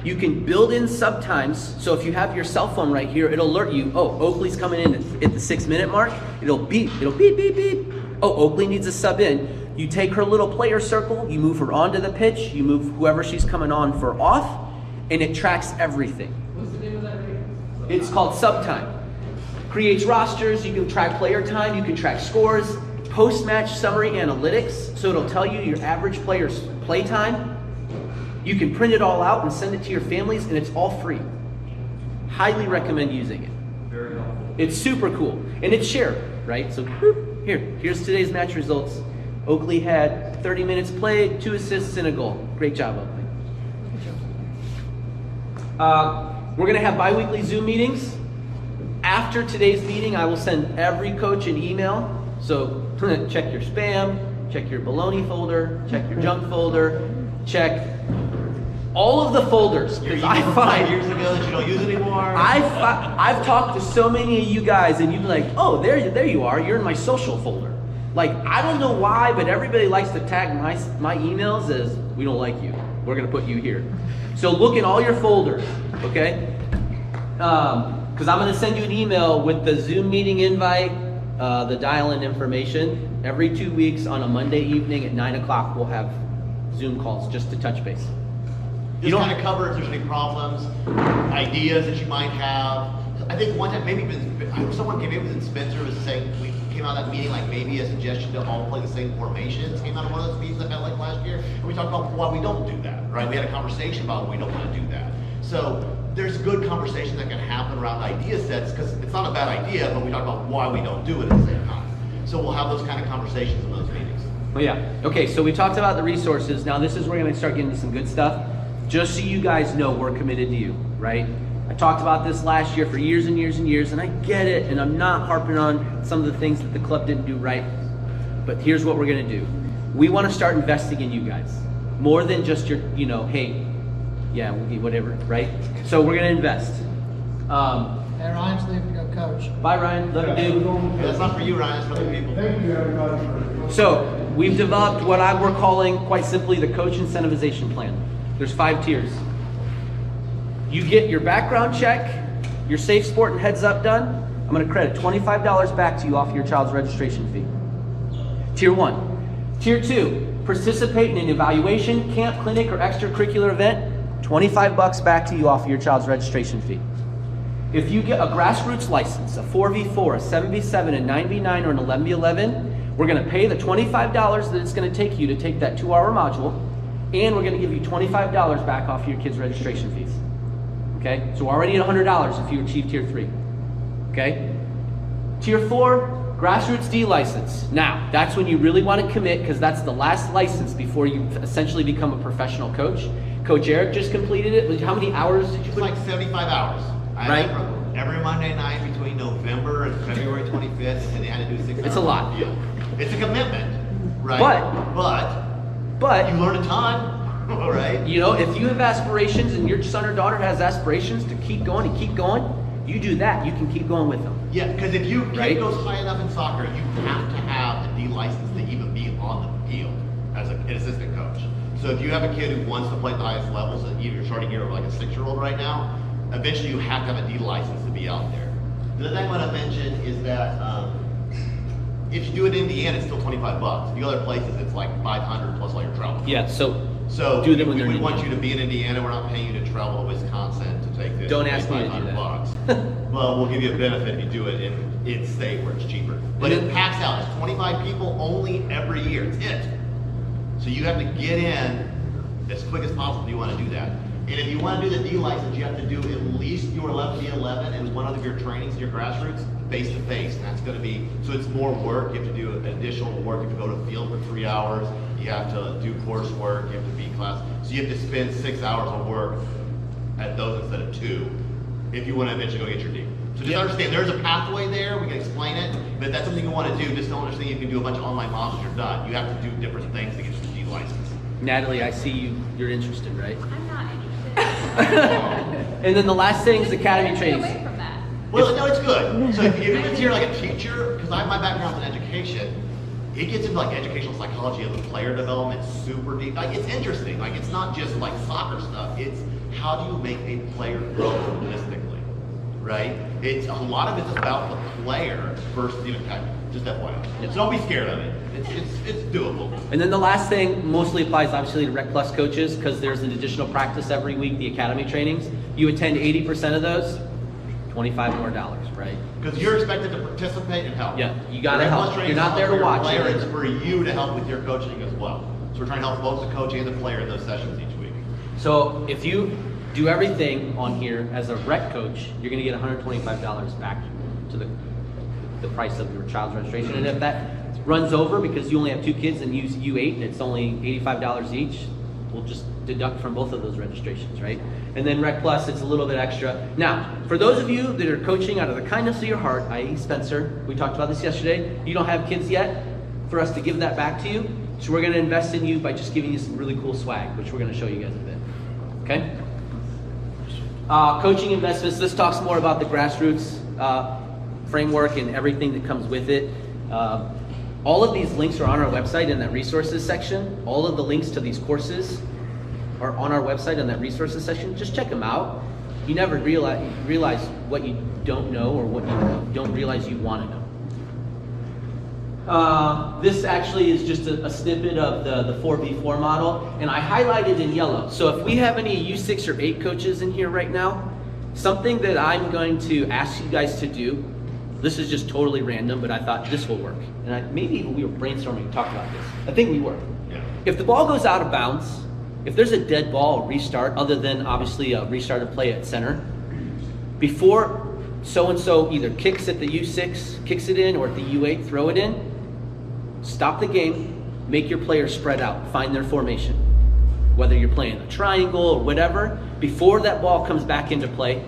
You can build in subtimes. So if you have your cell phone right here, it'll alert you, oh, Oakley's coming in at the 6-minute mark. It'll beep, beep, beep. Oh, Oakley needs a sub in. You take her little player circle, you move her onto the pitch, you move whoever she's coming on for off, and it tracks everything. What's the name of that rating? It's called Subtime. Creates rosters, you can track player time, you can track scores, post-match summary analytics, so it'll tell you your average player's play time. You can print it all out and send it to your families, and it's all free. Highly recommend using it. Very helpful. It's super cool, and it's shared, right? So here's today's match results. Oakley had 30 minutes played, 2 assists and a goal. Great job, Oakley. We're gonna have bi-weekly Zoom meetings. After today's meeting, I will send every coach an email. So check your spam, check your baloney folder, check your junk folder, check all of the folders. Because I Email find 5 years ago that you don't use anymore. I've talked to so many of you guys, and you'd be like, oh, there you are. You're in my social folder. Like, I don't know why, but everybody likes to tag my emails as, we don't like you. We're going to put you here. So look in all your folders, okay? Because I'm going to send you an email with the Zoom meeting invite, the dial-in information. Every 2 weeks on a Monday evening at 9 o'clock, we'll have Zoom calls just to touch base. Just kind of cover if there's any problems, ideas that you might have. I think one time, maybe someone came, maybe it was in Spencer, was saying, we came out of that meeting, like maybe a suggestion to all play the same formations came out of one of those meetings I had like last year. And we talked about why we don't do that, right? We had a conversation about why we don't want to do that. So there's good conversation that can happen around idea sets, because it's not a bad idea, but we talk about why we don't do it at the same time. So we'll have those kind of conversations in those meetings. Well, yeah. Okay, so we talked about the resources. Now this is where we're going to start getting into some good stuff. Just so you guys know, we're committed to you, right? I talked about this last year for years and years and years, and I get it, and I'm not harping on some of the things that the club didn't do right. But here's what we're going to do. We want to start investing in you guys. More than just your, hey, yeah, we'll be whatever, right? So we're going to invest. Hey, Ryan's leaving to go coach. Bye, Ryan. Love you, dude. Yeah, that's not for you, Ryan, it's for other people. Thank you, everybody, for. So we've developed what we're calling, quite simply, the coach incentivization plan. There's 5 tiers. You get your background check, your safe sport and heads up done. I'm going to credit $25 back to you off your child's registration fee. Tier 1. Tier 2, participate in an evaluation, camp, clinic, or extracurricular event. $25 back to you off your child's registration fee. If you get a grassroots license, a 4v4, a 7v7, a 9v9, or an 11v11, we're going to pay the $25 that it's going to take you to take that 2-hour module, and we're going to give you $25 back off your kids' registration fees. Okay, so we're already at $100 if you achieve tier 3. Okay, tier 4, grassroots D license. Now, that's when you really want to commit, because that's the last license before you essentially become a professional coach. Coach Eric just completed it. How many hours did you It's put? like 75 hours. Right. Every Monday night between November and February 25th, and they had to do 6 hours. It's a lot. Yeah. It's a commitment, right? But you learn a ton. All right. if you have aspirations and your son or daughter has aspirations to keep going and keep going, you do that. You can keep going with them. Yeah, because if your kid Right. goes high enough in soccer, you have to have a D license to even be on the field as an assistant coach. So if you have a kid who wants to play at the highest levels, and you're starting here with like a 6-year-old right now, eventually you have to have a D license to be out there. The thing I want to mention is that if you do it in Indiana, it's still $25. If you go other places, it's like $500 plus all your travel. Yeah. So do them when they're we in want you Indiana. to be in Indiana. We're not paying you to travel to Wisconsin to take this. Don't ask me to do that. $500. Well, we'll give you a benefit if you do it in state where it's cheaper. But it packs out. It's 25 people only every year. It's it. So you have to get in as quick as possible if you want to do that. And if you want to do the D license, you have to do at least your 11v11 and one of your trainings, your grassroots, face-to-face. And that's going to be, so it's more work. You have to do additional work. You have to go to the field for 3 hours. You have to do coursework. You have to be in class. So you have to spend 6 hours of work at those instead of 2 if you want to eventually go get your D. So just understand, there's a pathway there. We can explain it. But if that's something you want to do, just don't understand you can do a bunch of online modules, you're done. You have to do different things to get your D license. Natalie, I see you're interested, right? I'm not interested. And then the last thing is academy Stay trainings. away from that. Well, no, it's good. So if it's here like a teacher, because my background's in education, it gets into like educational psychology of the player development super deep. Like it's interesting. Like it's not just like soccer stuff. It's how do you make a player grow holistically, right? It's a lot of it's about the player versus the academy. Just FYI. So don't be scared of it. It's doable. And then the last thing mostly applies obviously to Rec Plus coaches, because there's an additional practice every week, the academy trainings. You attend 80% of those, $25 more, right? Because you're expected to participate and help. Yeah, you gotta Red help. Plus training You're not is there to for your watch player, it. It's for you to help with your coaching as well. So we're trying to help both the coach and the player in those sessions each week. So if you do everything on here as a rec coach, you're gonna get $125 back to the price of your child's registration. And if that runs over because you only have 2 kids and use U8 and it's only $85 each, we'll just deduct from both of those registrations, right? And then Rec Plus, it's a little bit extra. Now, for those of you that are coaching out of the kindness of your heart, i.e. Spencer, we talked about this yesterday, you don't have kids yet, for us to give that back to you. So we're gonna invest in you by just giving you some really cool swag, which we're gonna show you guys in a bit, okay? Coaching investments, this talks more about the grassroots framework and everything that comes with it. All of these links are on our website in that resources section. All of the links to these courses are on our website in that resources section. Just check them out. You never realize, what you don't know or what you don't realize you want to know. This actually is just a snippet of the 4v4 model, and I highlighted in yellow. So if we have any U6 or 8 coaches in here right now, something that I'm going to ask you guys to do, this is just totally random, but I thought this will work. And maybe even we were brainstorming and talking about this. I think we were. Yeah. If the ball goes out of bounds, if there's a dead ball, a restart, other than obviously a restart of play at center, before so-and-so either kicks at the U6, kicks it in, or at the U8, throw it in, stop the game, make your players spread out, find their formation. Whether you're playing a triangle or whatever, before that ball comes back into play,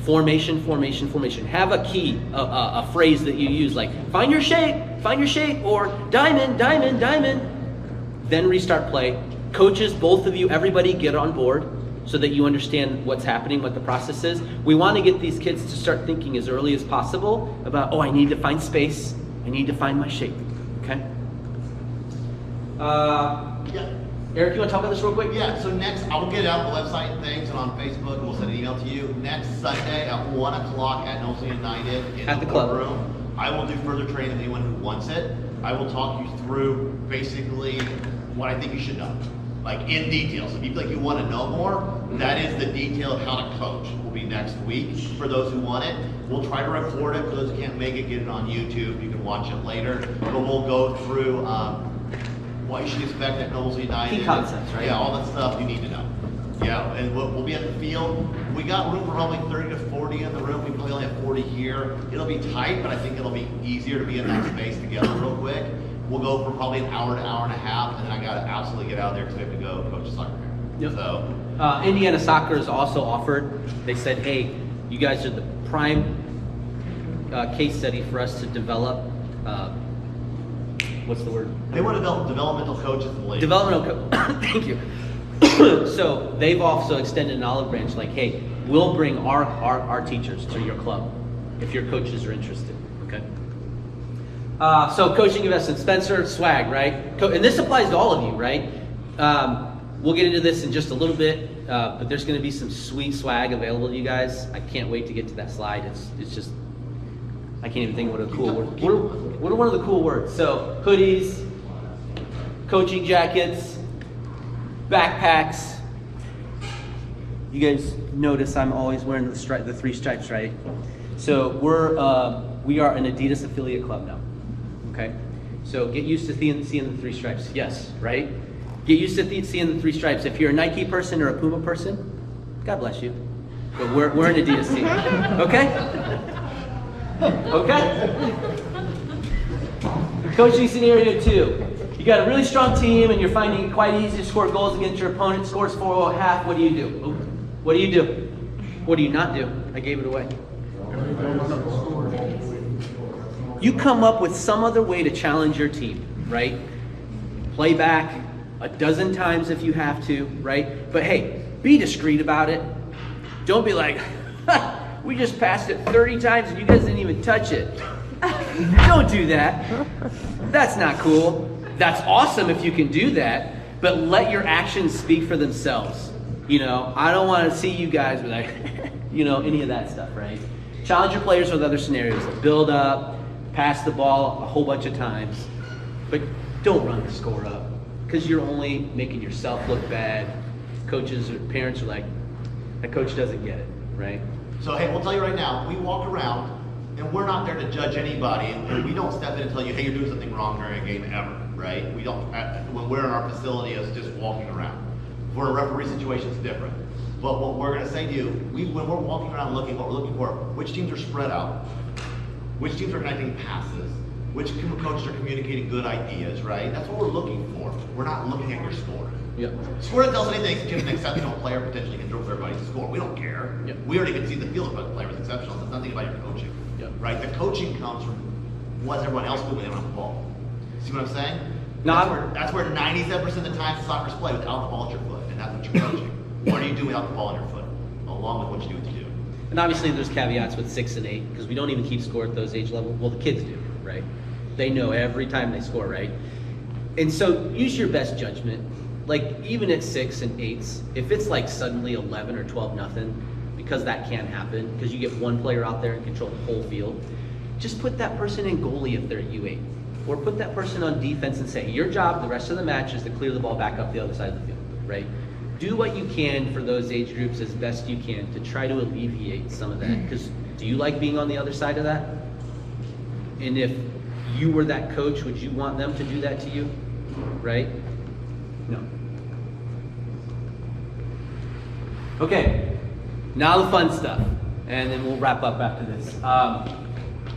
formation, formation, formation. Have a key, a phrase that you use like, find your shape, or diamond, diamond, diamond. Then restart play. Coaches, both of you, everybody get on board so that you understand what's happening, what the process is. We want to get these kids to start thinking as early as possible about, oh, I need to find space, I need to find my shape, okay? Yeah. Eric, you want to talk about this real quick? Yeah, so next, I will get it out on the website and things and on Facebook, and we'll send an email to you. Next Sunday at 1 o'clock at Noblesville United in At the the club room, I will do further training with anyone who wants it. I will talk you through basically what I think you should know, like in detail. So if you feel like you want to know more, that is the detail of how to coach. Will be next week for those who want it. We'll try to record it. For those who can't make it, get it on YouTube. You can watch it later. But we'll go through what you should expect at Noblesville United. Key concepts, right? Yeah, all that stuff you need to know. Yeah, and we'll be at the field. We got room for probably 30 to 40 in the room. We probably only have 40 here. It'll be tight, but I think it'll be easier to be in that space together real quick. We'll go for probably an hour to hour and a half, and then I gotta absolutely get out of there because we have to go coach a soccer game. Yep. So, Indiana Soccer is also offered. They said, hey, you guys are the prime case study for us to develop, what's the word? they want to develop developmental coaches in the league. Developmental coach. Thank you. So they've also extended an olive branch like, hey, we'll bring our teachers to your club if your coaches are interested, okay? So coaching investment, Spencer, swag, right? And this applies to all of you, right? We'll get into this in just a little bit, but there's going to be some sweet swag available to you guys. I can't wait to get to that slide. It's just, I can't even think of what a cool word. What are one of the cool words? So hoodies, coaching jackets, backpacks. You guys notice I'm always wearing the 3 stripes, right? So we are an Adidas affiliate club now. Okay, so get used to seeing the 3 stripes. Yes, right? Get used to seeing the 3 stripes. If you're a Nike person or a Puma person, God bless you. But we're an Adidas team. Okay? Okay? Coaching scenario 2. You got a really strong team and you're finding it quite easy to score goals against your opponent. Scores 4 at half. What do you do? What do you do? What do you not do? I gave it away. You come up with some other way to challenge your team, right? Play back a dozen times if you have to, right? But hey, be discreet about it. Don't be like, we just passed it 30 times and you guys didn't even touch it. Don't do that. That's not cool. That's awesome if you can do that, but let your actions speak for themselves. You know, I don't want to see you guys with like, you know, any of that stuff, right? Challenge your players with other scenarios. Like build up, pass the ball a whole bunch of times, but don't run the score up because you're only making yourself look bad. Coaches or parents are like, that coach doesn't get it, right? So hey, we'll tell you right now, we walk around and we're not there to judge anybody, and we don't step in and tell you, hey, you're doing something wrong during a game ever, right? We don't, when we're in our facility, it's just walking around. For a referee situation, it's different. But what we're gonna say to you, when we're walking around looking, what we're looking for, which teams are spread out, which teams are connecting passes, which coaches are communicating good ideas, right? That's what we're looking for. We're not looking at your score. Yep. Score doesn't tell us anything. If an exceptional player potentially can dribble everybody's score. We don't care. Yep. We already can see the field if a player is exceptional. It's nothing about your coaching. Yep. Right? The coaching comes from what's everyone else doing when they don't have the ball. See what I'm saying? No, That's where 97% of the time soccer's play without the ball at your foot, and that's what you're coaching. What are you doing without the ball on your foot, along with what you do what you do? And obviously there's caveats with 6 and 8 because we don't even keep score at those age levels. Well, the kids do, right? They know every time they score, right? And so use your best judgment. Like even at 6 and 8s, if it's like suddenly 11 or 12-0, because that can happen, because you get one player out there and control the whole field, just put that person in goalie if they're U8 or put that person on defense and say, your job the rest of the match is to clear the ball back up the other side of the field, right? Do what you can for those age groups as best you can to try to alleviate some of that. Because do you like being on the other side of that? And if you were that coach, would you want them to do that to you? Right? No. Okay, now the fun stuff, and then we'll wrap up after this.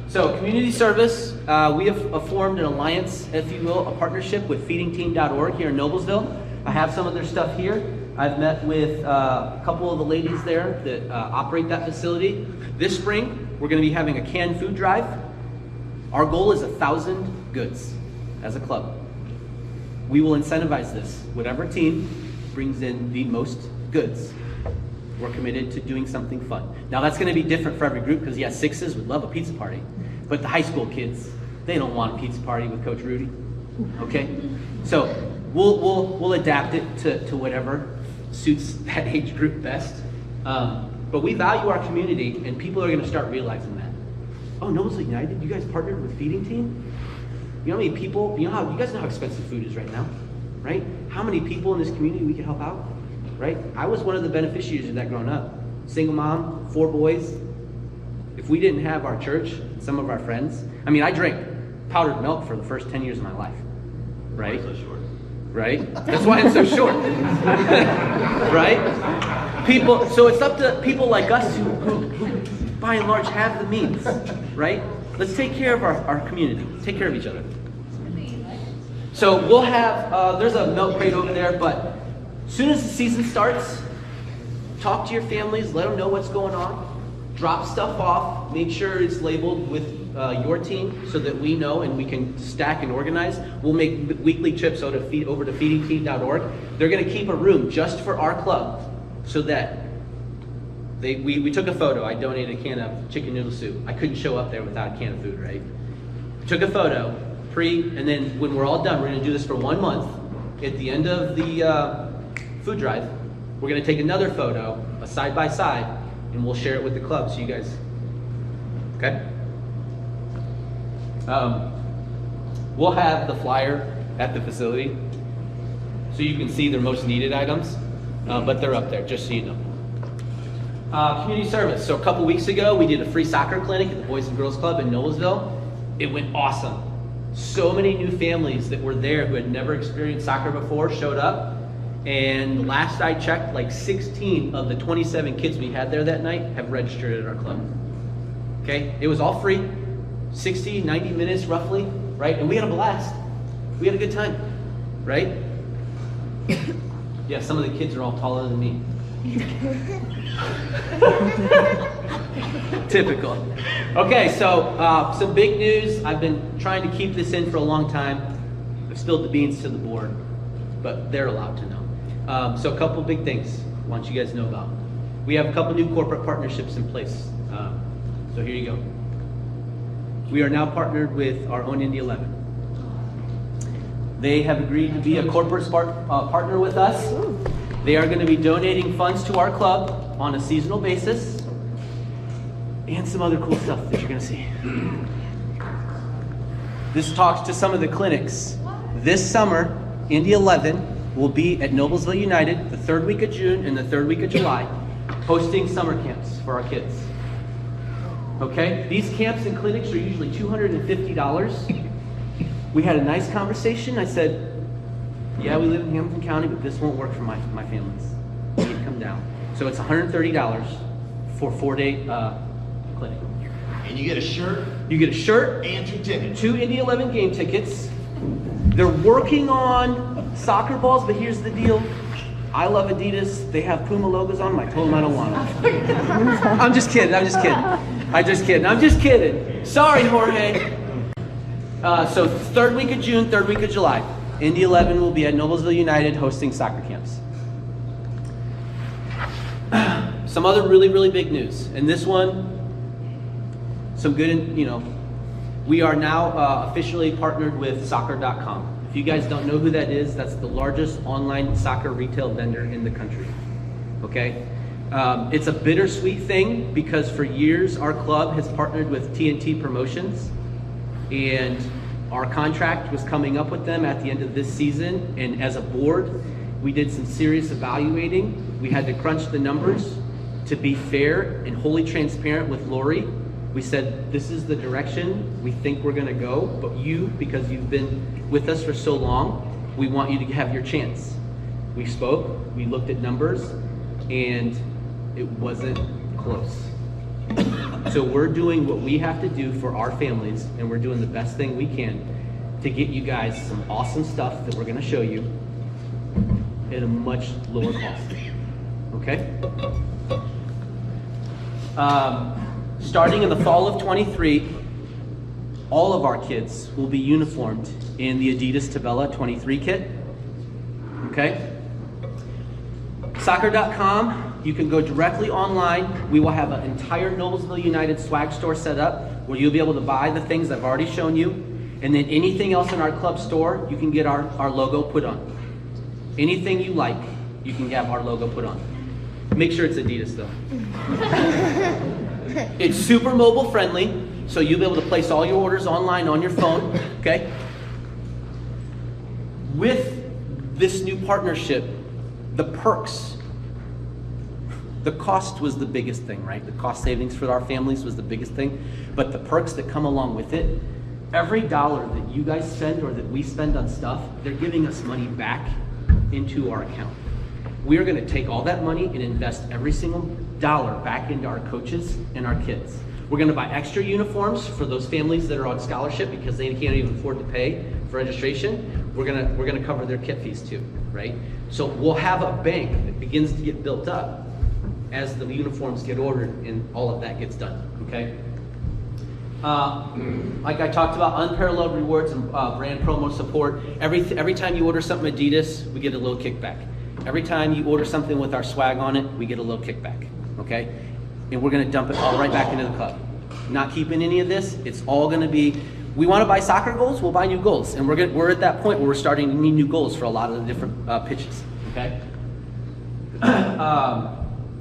So community service, we have formed an alliance, if you will, a partnership with feedingteam.org here in Noblesville. I have some of their stuff here. I've met with a couple of the ladies there that operate that facility. This spring, we're going to be having a canned food drive. Our goal is 1,000 goods as a club. We will incentivize this. Whatever team brings in the most goods, we're committed to doing something fun. Now that's going to be different for every group because yes, sixes would love a pizza party, but the high school kids, they don't want a pizza party with Coach Rudy. Okay, so we'll adapt it to whatever suits that age group best. But we value our community, and people are going to start realizing that. Oh, Noblesville United, you guys partnered with Feeding Team? You know how many people? You guys know how expensive food is right now, right? How many people in this community we could help out, right? I was one of the beneficiaries of that growing up. Single mom, 4 boys. If we didn't have our church, some of our friends, I mean, I drank powdered milk for the first 10 years of my life, right? So short. Right? That's why I'm so short. Right? People, so it's up to people like us who by and large have the means, right? Let's take care of our community. Take care of each other. So we'll have, there's a milk crate over there, but as soon as the season starts, talk to your families, let them know what's going on. Drop stuff off, make sure it's labeled with your team so that we know and we can stack and organize. We'll make weekly trips over to feedingteam.org. They're going to keep a room just for our club so that we took a photo. I donated a can of chicken noodle soup. I couldn't show up there without a can of food, right? Took a photo, and then when we're all done, we're going to do this for 1 month. At the end of the food drive, we're going to take another photo, a side by side, and we'll share it with the club so you guys, okay? We'll have the flyer at the facility so you can see their most needed items, but they're up there, just so you know. Community service. So a couple weeks ago, we did a free soccer clinic at the Boys and Girls Club in Noblesville. It went awesome. So many new families that were there who had never experienced soccer before showed up. And last I checked, like 16 of the 27 kids we had there that night have registered at our club. Okay? It was all free. 60, 90 minutes roughly, right? And we had a blast. We had a good time, right? Yeah, some of the kids are all taller than me. Typical. Okay, so some big news. I've been trying to keep this in for a long time. I've spilled the beans to the board, but they're allowed to know. So a couple big things I want you guys to know about. We have a couple new corporate partnerships in place. So here you go. We are now partnered with our own Indy 11. They have agreed to be a corporate partner with us. They are going to be donating funds to our club on a seasonal basis and some other cool stuff that you're going to see. This talks to some of the clinics. This summer, Indy 11 will be at Noblesville United the 3rd week of June and the 3rd week of July, hosting summer camps for our kids. Okay? These camps and clinics are usually $250. We had a nice conversation. I said, yeah, we live in Hamilton County, but this won't work for my families. You need to come down. So it's $130 for a 4-day clinic. And you get a shirt. You get a shirt. And 2 tickets. 2 Indy 11 game tickets. They're working on soccer balls, but here's the deal. I love Adidas. They have Puma logos on them. I told them I don't want them. I'm just kidding. Sorry, Jorge. So 3rd week of June, 3rd week of July. Indy 11 will be at Noblesville United hosting soccer camps. Some other really, really big news. And this one, some good, we are now officially partnered with soccer.com. If you guys don't know who that is, that's the largest online soccer retail vendor in the country. Okay? It's a bittersweet thing because for years our club has partnered with TNT Promotions, and Our contract was coming up with them at the end of this season, and as a board, we did some serious evaluating. We had to crunch the numbers to be fair and wholly transparent with Lori. We said, this is the direction we think we're gonna go, but you, because you've been with us for so long, we want you to have your chance. We spoke, we looked at numbers, and it wasn't close. So we're doing what we have to do for our families, and we're doing the best thing we can to get you guys some awesome stuff that we're gonna show you at a much lower cost, okay? Starting in the fall of 23, all of our kids will be uniformed in the Adidas Tabella 23 kit, okay? Soccer.com, you can go directly online. We will have an entire Noblesville United swag store set up where you'll be able to buy the things I've already shown you, and then anything else in our club store, you can get our logo put on. Anything you like, you can have our logo put on. Make sure it's Adidas though. It's super mobile friendly, so you'll be able to place all your orders online on your phone, okay? With this new partnership, the perks, the cost was the biggest thing, right? The cost savings for our families was the biggest thing, but the perks that come along with it, every dollar that you guys spend or that we spend on stuff, they're giving us money back into our account. We are gonna take all that money and invest every single dollar back into our coaches and our kids. We're gonna buy extra uniforms for those families that are on scholarship because they can't even afford to pay for registration. We're gonna cover their kit fees too, right? So we'll have a bank that begins to get built up as the uniforms get ordered and all of that gets done, okay? Like I talked about, unparalleled rewards and brand promo support. Every time you order something Adidas, we get a little kickback. Every time you order something with our swag on it, we get a little kickback, okay? And we're gonna dump it all right back into the club. Not keeping any of this, it's all gonna be, we wanna buy soccer goals, we'll buy new goals. And we're at that point where we're starting to need new goals for a lot of the different pitches, okay?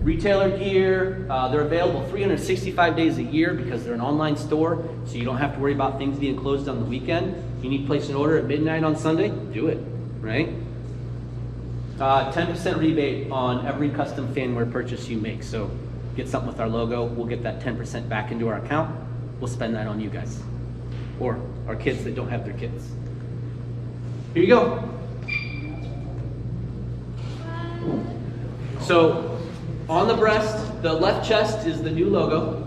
Retailer gear, they're available 365 days a year because they're an online store, so you don't have to worry about things being closed on the weekend. You need to place an order at midnight on Sunday, do it, right? 10% rebate on every custom fanwear purchase you make. So get something with our logo, we'll get that 10% back into our account. We'll spend that on you guys or our kids that don't have their kids. Here you go. So on the breast, the left chest is the new logo.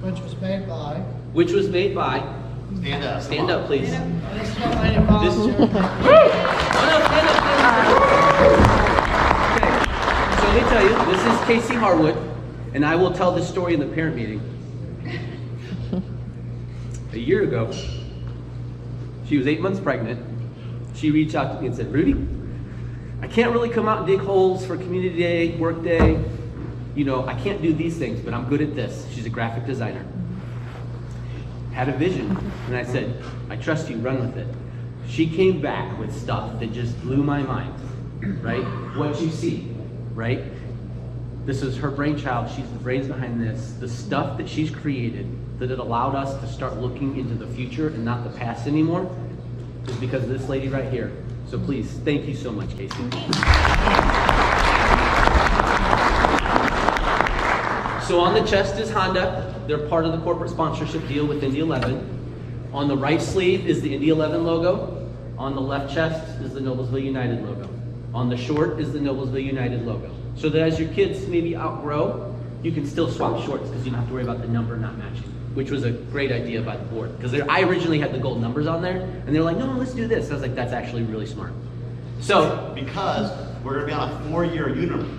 Which was made by. Which was made by. Stand up. Stand up, please. This young lady volunteered. Stand up. Okay, so let me tell you, this is Casey Harwood, and I will tell this story in the parent meeting. A year ago, she was 8 months pregnant. She reached out to me and said, Rudy, I can't really come out and dig holes for community day, work day. You know, I can't do these things, but I'm good at this. She's a graphic designer. Had a vision, and I said, I trust you, run with it. She came back with stuff that just blew my mind, right? What you see, right? This is her brainchild. She's the brains behind this. The stuff that she's created that it allowed us to start looking into the future and not the past anymore is because of this lady right here. So please, thank you so much, Casey. So on the chest is Honda. They're part of the corporate sponsorship deal with Indy 11. On the right sleeve is the Indy 11 logo. On the left chest is the Noblesville United logo. On the short is the Noblesville United logo. So that as your kids maybe outgrow, you can still swap shorts because you don't have to worry about the number not matching, which was a great idea by the board. Because I originally had the gold numbers on there, and they're like, no, let's do this. I was like, that's actually really smart. So because we're going to be on a 4-year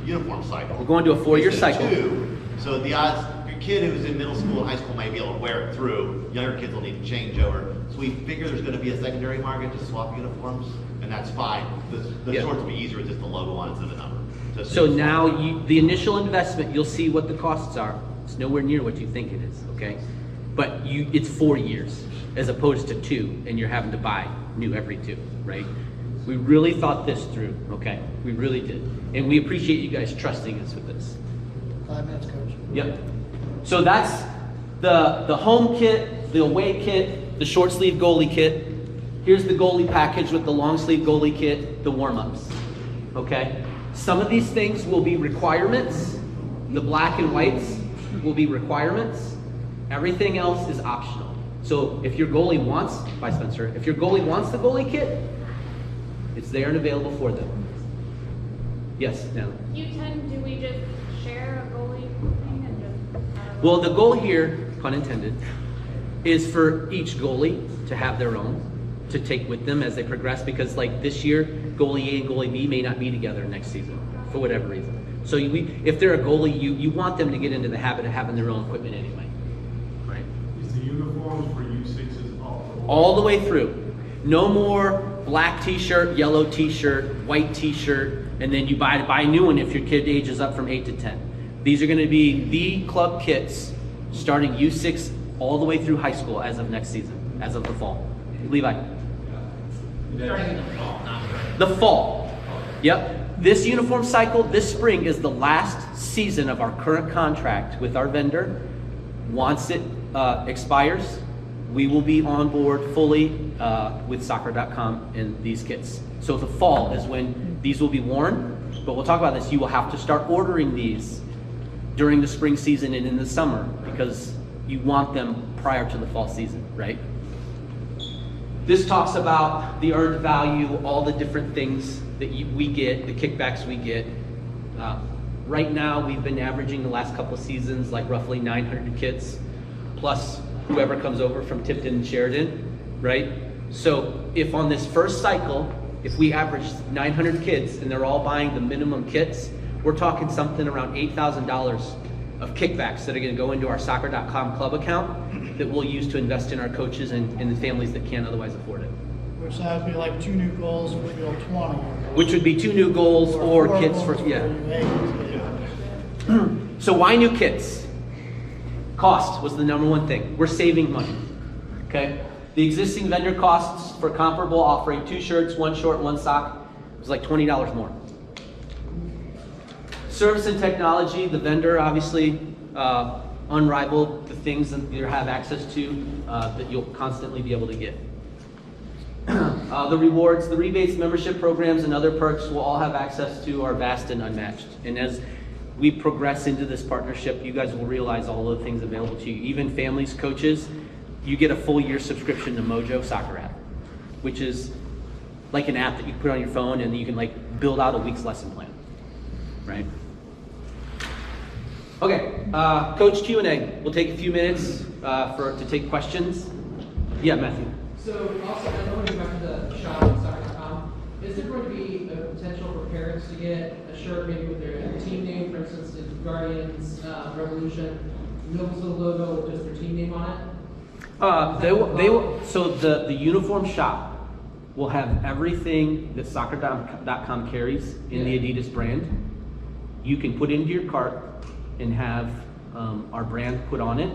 uniform cycle. We're going to a 4-year Instead of cycle. 2, so the odds, your kid who's in middle school and high school may be able to wear it through. Younger kids will need to change over. So we figure there's going to be a secondary market to swap uniforms, and that's fine. The Yep. shorts will be easier with just the logo on it instead of a number. So now the initial investment, you'll see what the costs are. It's nowhere near what you think it is, okay? But it's 4 years as opposed to 2, and you're having to buy new every 2, right? We really thought this through, okay? We really did. And we appreciate you guys trusting us with this. 5 minutes, coach. Yep. So that's the home kit, the away kit, the short sleeve goalie kit. Here's the goalie package with the long sleeve goalie kit, the warm-ups. Okay? Some of these things will be requirements. The black and whites will be requirements. Everything else is optional. So if your goalie wants, bye Spencer, if your goalie wants the goalie kit, it's there and available for them. Yes, Natalie? Do we just share a goalie thing and just? Well, the goal here, pun intended, is for each goalie to have their own to take with them as they progress, because like this year, goalie A and goalie B may not be together next season for whatever reason. So if they're a goalie, you want them to get into the habit of having their own equipment anyway, right? Is the uniforms for U6s All the way through. No more black t-shirt, yellow t-shirt, white t-shirt, and then you buy a new one if your kid ages up from 8 to 10. These are going to be the club kits starting U6 all the way through high school as of next season, as of the fall. Levi? Starting in the fall, not right. The fall. Yep. This uniform cycle, this spring, is the last season of our current contract with our vendor. Once it expires, we will be on board fully with soccer.com and these kits. So the fall is when these will be worn, but we'll talk about this. You will have to start ordering these during the spring season and in the summer because you want them prior to the fall season, right? This talks about the earned value, all the different things that we get, the kickbacks we get. Right now, we've been averaging the last couple of seasons like roughly 900 kits, plus whoever comes over from Tipton and Sheridan, right? So if on this first cycle, if we average 900 kids and they're all buying the minimum kits, we're talking something around $8,000 of kickbacks that are going to go into our soccer.com club account that we'll use to invest in our coaches and the families that can't otherwise afford it. Which that would be like 2 new goals, would be 20. Which would be 2 new goals or 4 kits for, goals yeah. U8s. So why new kits? Cost was the number one thing. We're saving money, okay? The existing vendor costs for comparable offering 2 shirts, 1 short, 1 sock was like $20 more. Service and technology, the vendor obviously unrivaled, the things that you have access to that you'll constantly be able to get. The rewards, the rebates, membership programs, and other perks will all have access to are vast and unmatched. And as we progress into this partnership, you guys will realize all the things available to you. Even families, coaches, you get a full year subscription to Mojo Soccer app, which is like an app that you put on your phone and you can like build out a week's lesson plan, right? Okay, Coach Q&A. We'll take a few minutes to take questions. Yeah, Matthew. So also, I know when you back to the shop at soccer.com, is there going to be a potential for parents to get a shirt maybe with their team name, for instance, in Guardians, Revolution, Noblesville logo with just their team name on it? They will, so the uniform shop will have everything that soccer.com carries in the Adidas brand. You can put into your cart and have our brand put on it,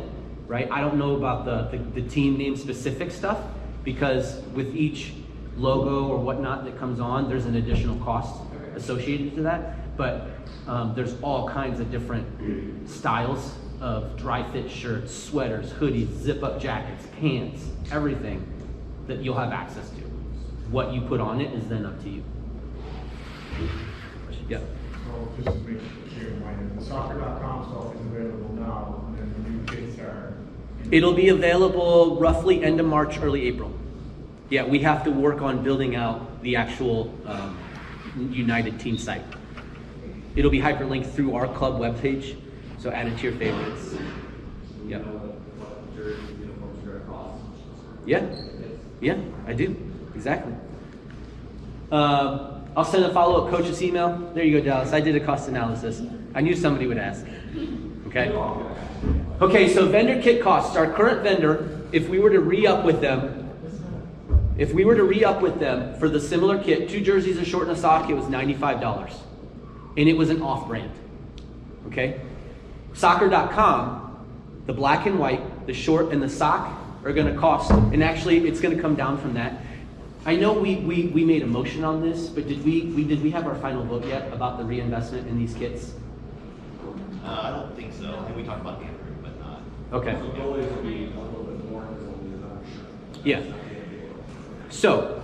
right? I don't know about the team name specific stuff because with each logo or whatnot that comes on, there's an additional cost associated to that. But there's all kinds of different styles of dry fit shirts, sweaters, hoodies, zip up jackets, pants, everything that you'll have access to. What you put on it is then up to you. Yeah. So just to make clear, the soccer.com stuff is available now, and then the new kits are. It'll be available roughly end of March, early April. Yeah, we have to work on building out the actual United team site. It'll be hyperlinked through our club webpage, so add it to your favorites. Yeah. Yeah, I do, exactly. I'll send a follow-up coach's email. There you go, Dallas. I did a cost analysis. I knew somebody would ask. Okay. Okay, so vendor kit costs. Our current vendor, if we were to re-up with them for the similar kit, 2 jerseys, a short, and a sock, it was $95. And it was an off-brand. Okay? Soccer.com, the black and white, the short, and the sock are going to cost, and actually it's going to come down from that. I know we made a motion on this, but did we have our final vote yet about the reinvestment in these kits? I don't think so. I think we talked about Andrew, but not. Okay. So goalies will be a little bit more because only the Yeah. So,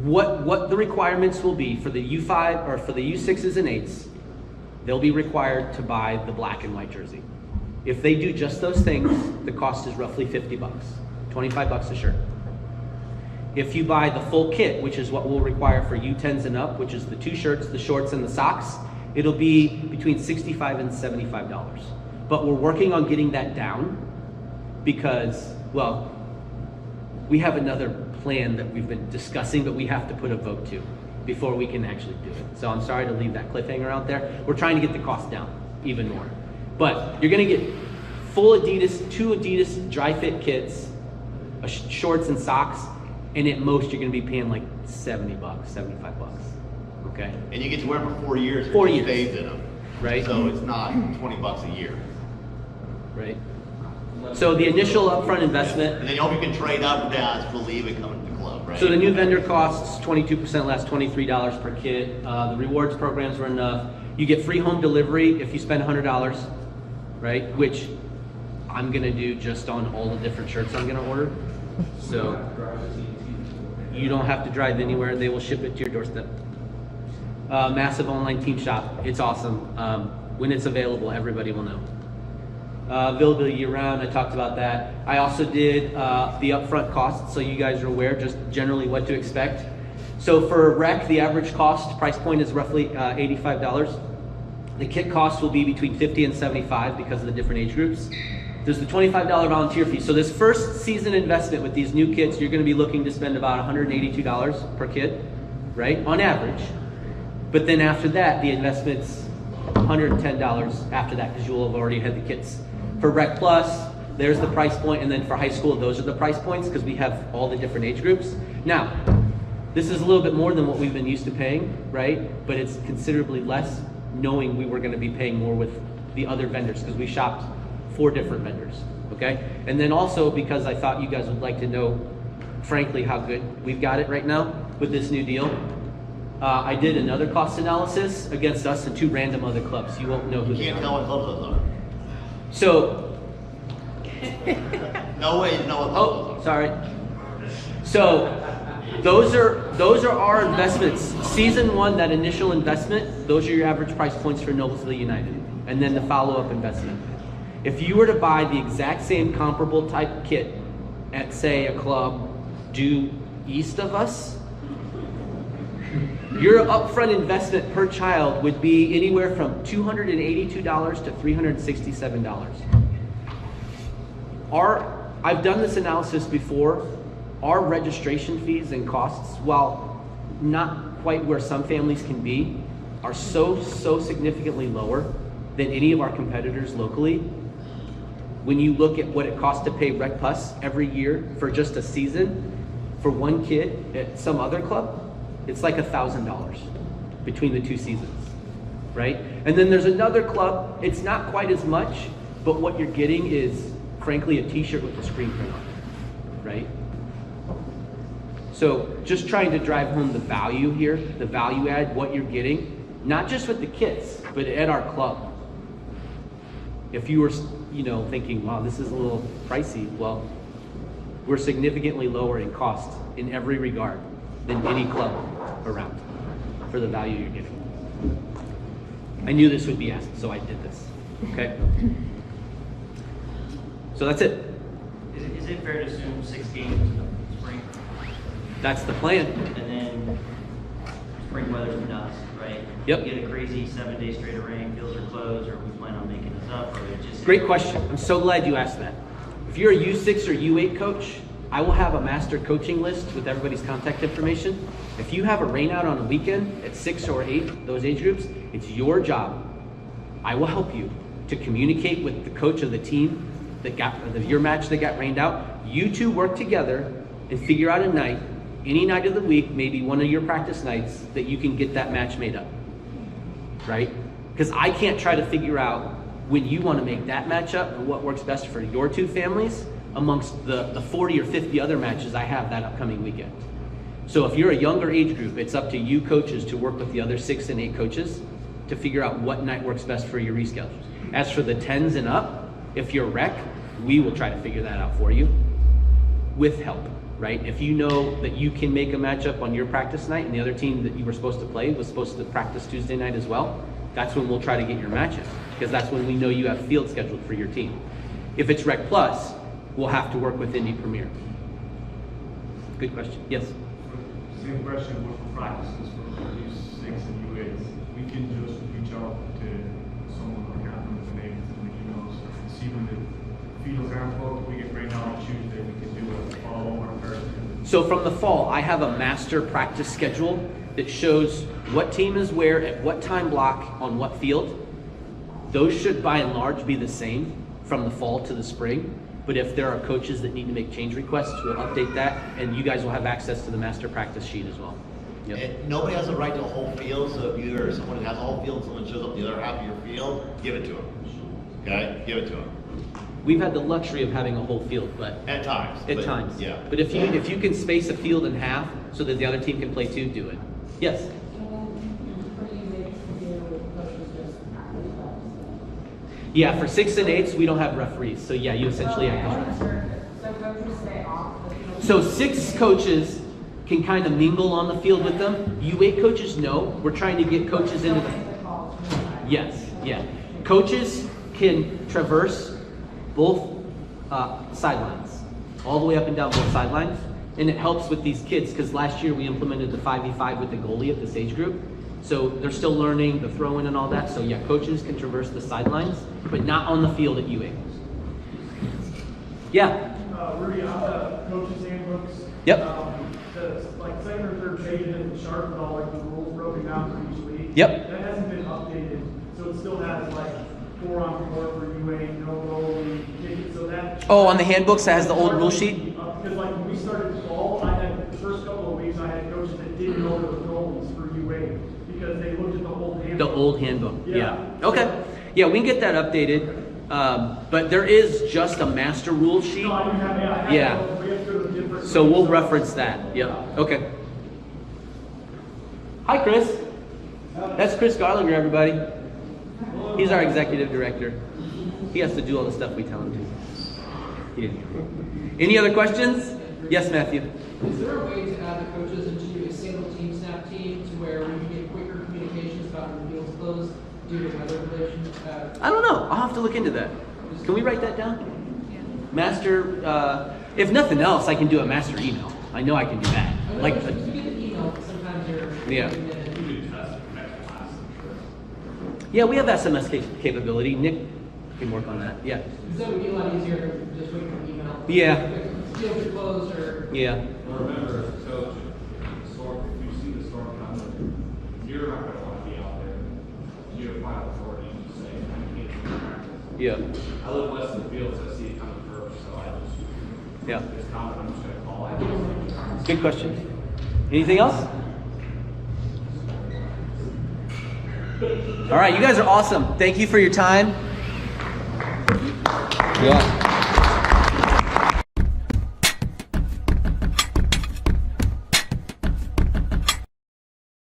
what the requirements will be for the U5 or for the U6s and 8s, they'll be required to buy the black and white jersey. If they do just those things, the cost is roughly $50, $25 a shirt. If you buy the full kit, which is what we'll require for U10s and up, which is the 2 shirts, the shorts, and the socks, it'll be between $65 and $75. But we're working on getting that down because, well, we have another plan that we've been discussing, but we have to put a vote to before we can actually do it. So I'm sorry to leave that cliffhanger out there. We're trying to get the cost down even more. But you're gonna get full Adidas, 2 Adidas dry fit kits, shorts and socks, and at most you're gonna be paying like $70, $75, okay? And you get to wear them for 4 years. 4 it years. Stays in them. Right. So it's not $20 a year. Right? So the initial upfront investment, And then you hope you can trade up dads for leave and come into the club, right? so the new vendor costs 22% less, $23 per kit. The rewards programs were enough. You get free home delivery if you spend $100, right? Which I'm gonna do just on all the different shirts I'm gonna order. So you don't have to drive anywhere. They will ship it to your doorstep. Massive online team shop. It's awesome. When it's available, everybody will know. Available year-round, I talked about that. I also did the upfront costs, so you guys are aware just generally what to expect. So for rec, the average cost price point is roughly $85. The kit cost will be between $50 and $75 because of the different age groups. There's the $25 volunteer fee. So this first season investment with these new kits, you're gonna be looking to spend about $182 per kit, right, on average. But then after that, the investment's $110 after that because you will have already had the kits. For Rec Plus, there's the price point, and then for high school, those are the price points because we have all the different age groups. Now, this is a little bit more than what we've been used to paying, right? But it's considerably less knowing we were gonna be paying more with the other vendors because we shopped 4 different vendors, okay? And then also because I thought you guys would like to know, frankly, how good we've got it right now with this new deal. I did another cost analysis against us and 2 random other clubs. You won't know who You they can't are. tell what clubs those are. So, No way to know what clubs oh, those are. sorry. So, those are our investments. Season 1, that initial investment, those are your average price points for Noblesville United. And then the follow-up investment. If you were to buy the exact same comparable type kit at, say, a club due east of us, your upfront investment per child would be anywhere from $282 to $367. I've done this analysis before. Our registration fees and costs, while not quite where some families can be, are so significantly lower than any of our competitors locally. When you look at what it costs to pay Rec Plus every year for just a season for one kid at some other club, it's like $1,000 between the 2 seasons, right? And then there's another club, it's not quite as much, but what you're getting is, frankly, a t-shirt with a screen print on it, right? So just trying to drive home the value here, the value add, what you're getting, not just with the kits, but at our club. If you were, thinking, wow, this is a little pricey, well, we're significantly lower in cost in every regard than any club around for the value you're getting. I knew this would be asked, so I did this, okay? So that's it. Is it fair to assume 6 games in the spring? That's the plan. And then spring weather's nuts, right? Yep. You get a crazy 7-day straight of rain, fields are closed, or we plan on making this up, or it just... Great question. I'm so glad you asked that. If you're a U6 or U8 coach, I will have a master coaching list with everybody's contact information. If you have a rain out on a weekend at 6 or 8, those age groups, it's your job. I will help you to communicate with the coach of the team that got your match that got rained out. You 2 work together and figure out a night, any night of the week, maybe one of your practice nights, that you can get that match made up, right? Because I can't try to figure out when you want to make that match up and what works best for your 2 families amongst the 40 or 50 other matches I have that upcoming weekend. So if you're a younger age group, it's up to you coaches to work with the other 6 and 8 coaches to figure out what night works best for your reschedules. As for the 10s and up, if you're rec, we will try to figure that out for you with help, right? If you know that you can make a matchup on your practice night and the other team that you were supposed to play was supposed to practice Tuesday night as well, that's when we'll try to get your matchup, because that's when we know you have field scheduled for your team. If it's Rec Plus, we'll have to work with Indy Premier. Good question. Yes? Same question with practices for U6 and U8s. We can just reach out to someone like Catherine with the names and we know, see when the fields are booked. We get right now on Tuesday, we can do a follow on Thursday. So from the fall, I have a master practice schedule that shows what team is where at what time block on what field. Those should by and large be the same from the fall to the spring. But if there are coaches that need to make change requests, we'll update that, and you guys will have access to the master practice sheet as well. Yep. And nobody has a right to a whole field, so if you or someone has a whole field, someone shows up the other half of your field, give it to them. Okay? Give it to them. We've had the luxury of having a whole field, but At times. at but- times. Yeah. But if you can space a field in half so that the other team can play too, do it. Yes. Yeah, for 6 and 8s, we don't have referees. So yeah, you essentially have So coaches stay off the field. So 6 coaches can kind of mingle on the field with them. U8 coaches, no. We're trying to get coaches into the... Yes, yeah. Coaches can traverse both sidelines, all the way up and down both sidelines. And it helps with these kids because last year we implemented the 5v5 with the goalie at this age group. So they're still learning the throw-in and all that. So yeah, coaches can traverse the sidelines, but not on the field at U8. Yeah. Rudy, on the coaches' handbooks. Yep. The like second or third page in the chart with all like the rules broken down for each league. Yep. That hasn't been updated, so it still has like 4-on-4 for UA, no goalie, kick it, so that. Oh, on the handbooks that has the old rule sheet? Because like when we started fall, I had the first couple of weeks I had coaches that didn't know there was goalies for UA because they looked at the old handbook. The old handbook, yeah. Yeah. Okay, yeah, we can get that updated, but there is just a master rule sheet. No, I didn't have, yeah, I had Yeah. those. We have to go to different. So we'll reference that, yep, okay. Hi, Chris. That's Chris Garlinger, everybody. He's our executive director. He has to do all the stuff we tell him to. Yeah. Any other questions? Yes, Matthew. Is there a way to add the coaches into a single team snap team to where we can get quicker communications about when the field's closed due to weather relations? I don't know. I'll have to look into that. Can we write that down? Master, if nothing else, I can do a master email. I know I can do that. Like, if you get an email, sometimes you're. Yeah. You could test next class, I'm sure. yeah, we have SMS capability. Nick can work on that. Yeah. That would be a lot easier than just waiting for an email. Yeah. Fields are closed or. Yeah. And remember, as a coach, if you see the storm coming, you're not gonna wanna be out there. You have final authority to say, you can't do practice. Yeah. I live west of the field, so I see it coming first, so I just, Yeah. it's common, I'm just gonna call it. Good question. Anything else? All right, you guys are awesome. Thank you for your time. Yeah.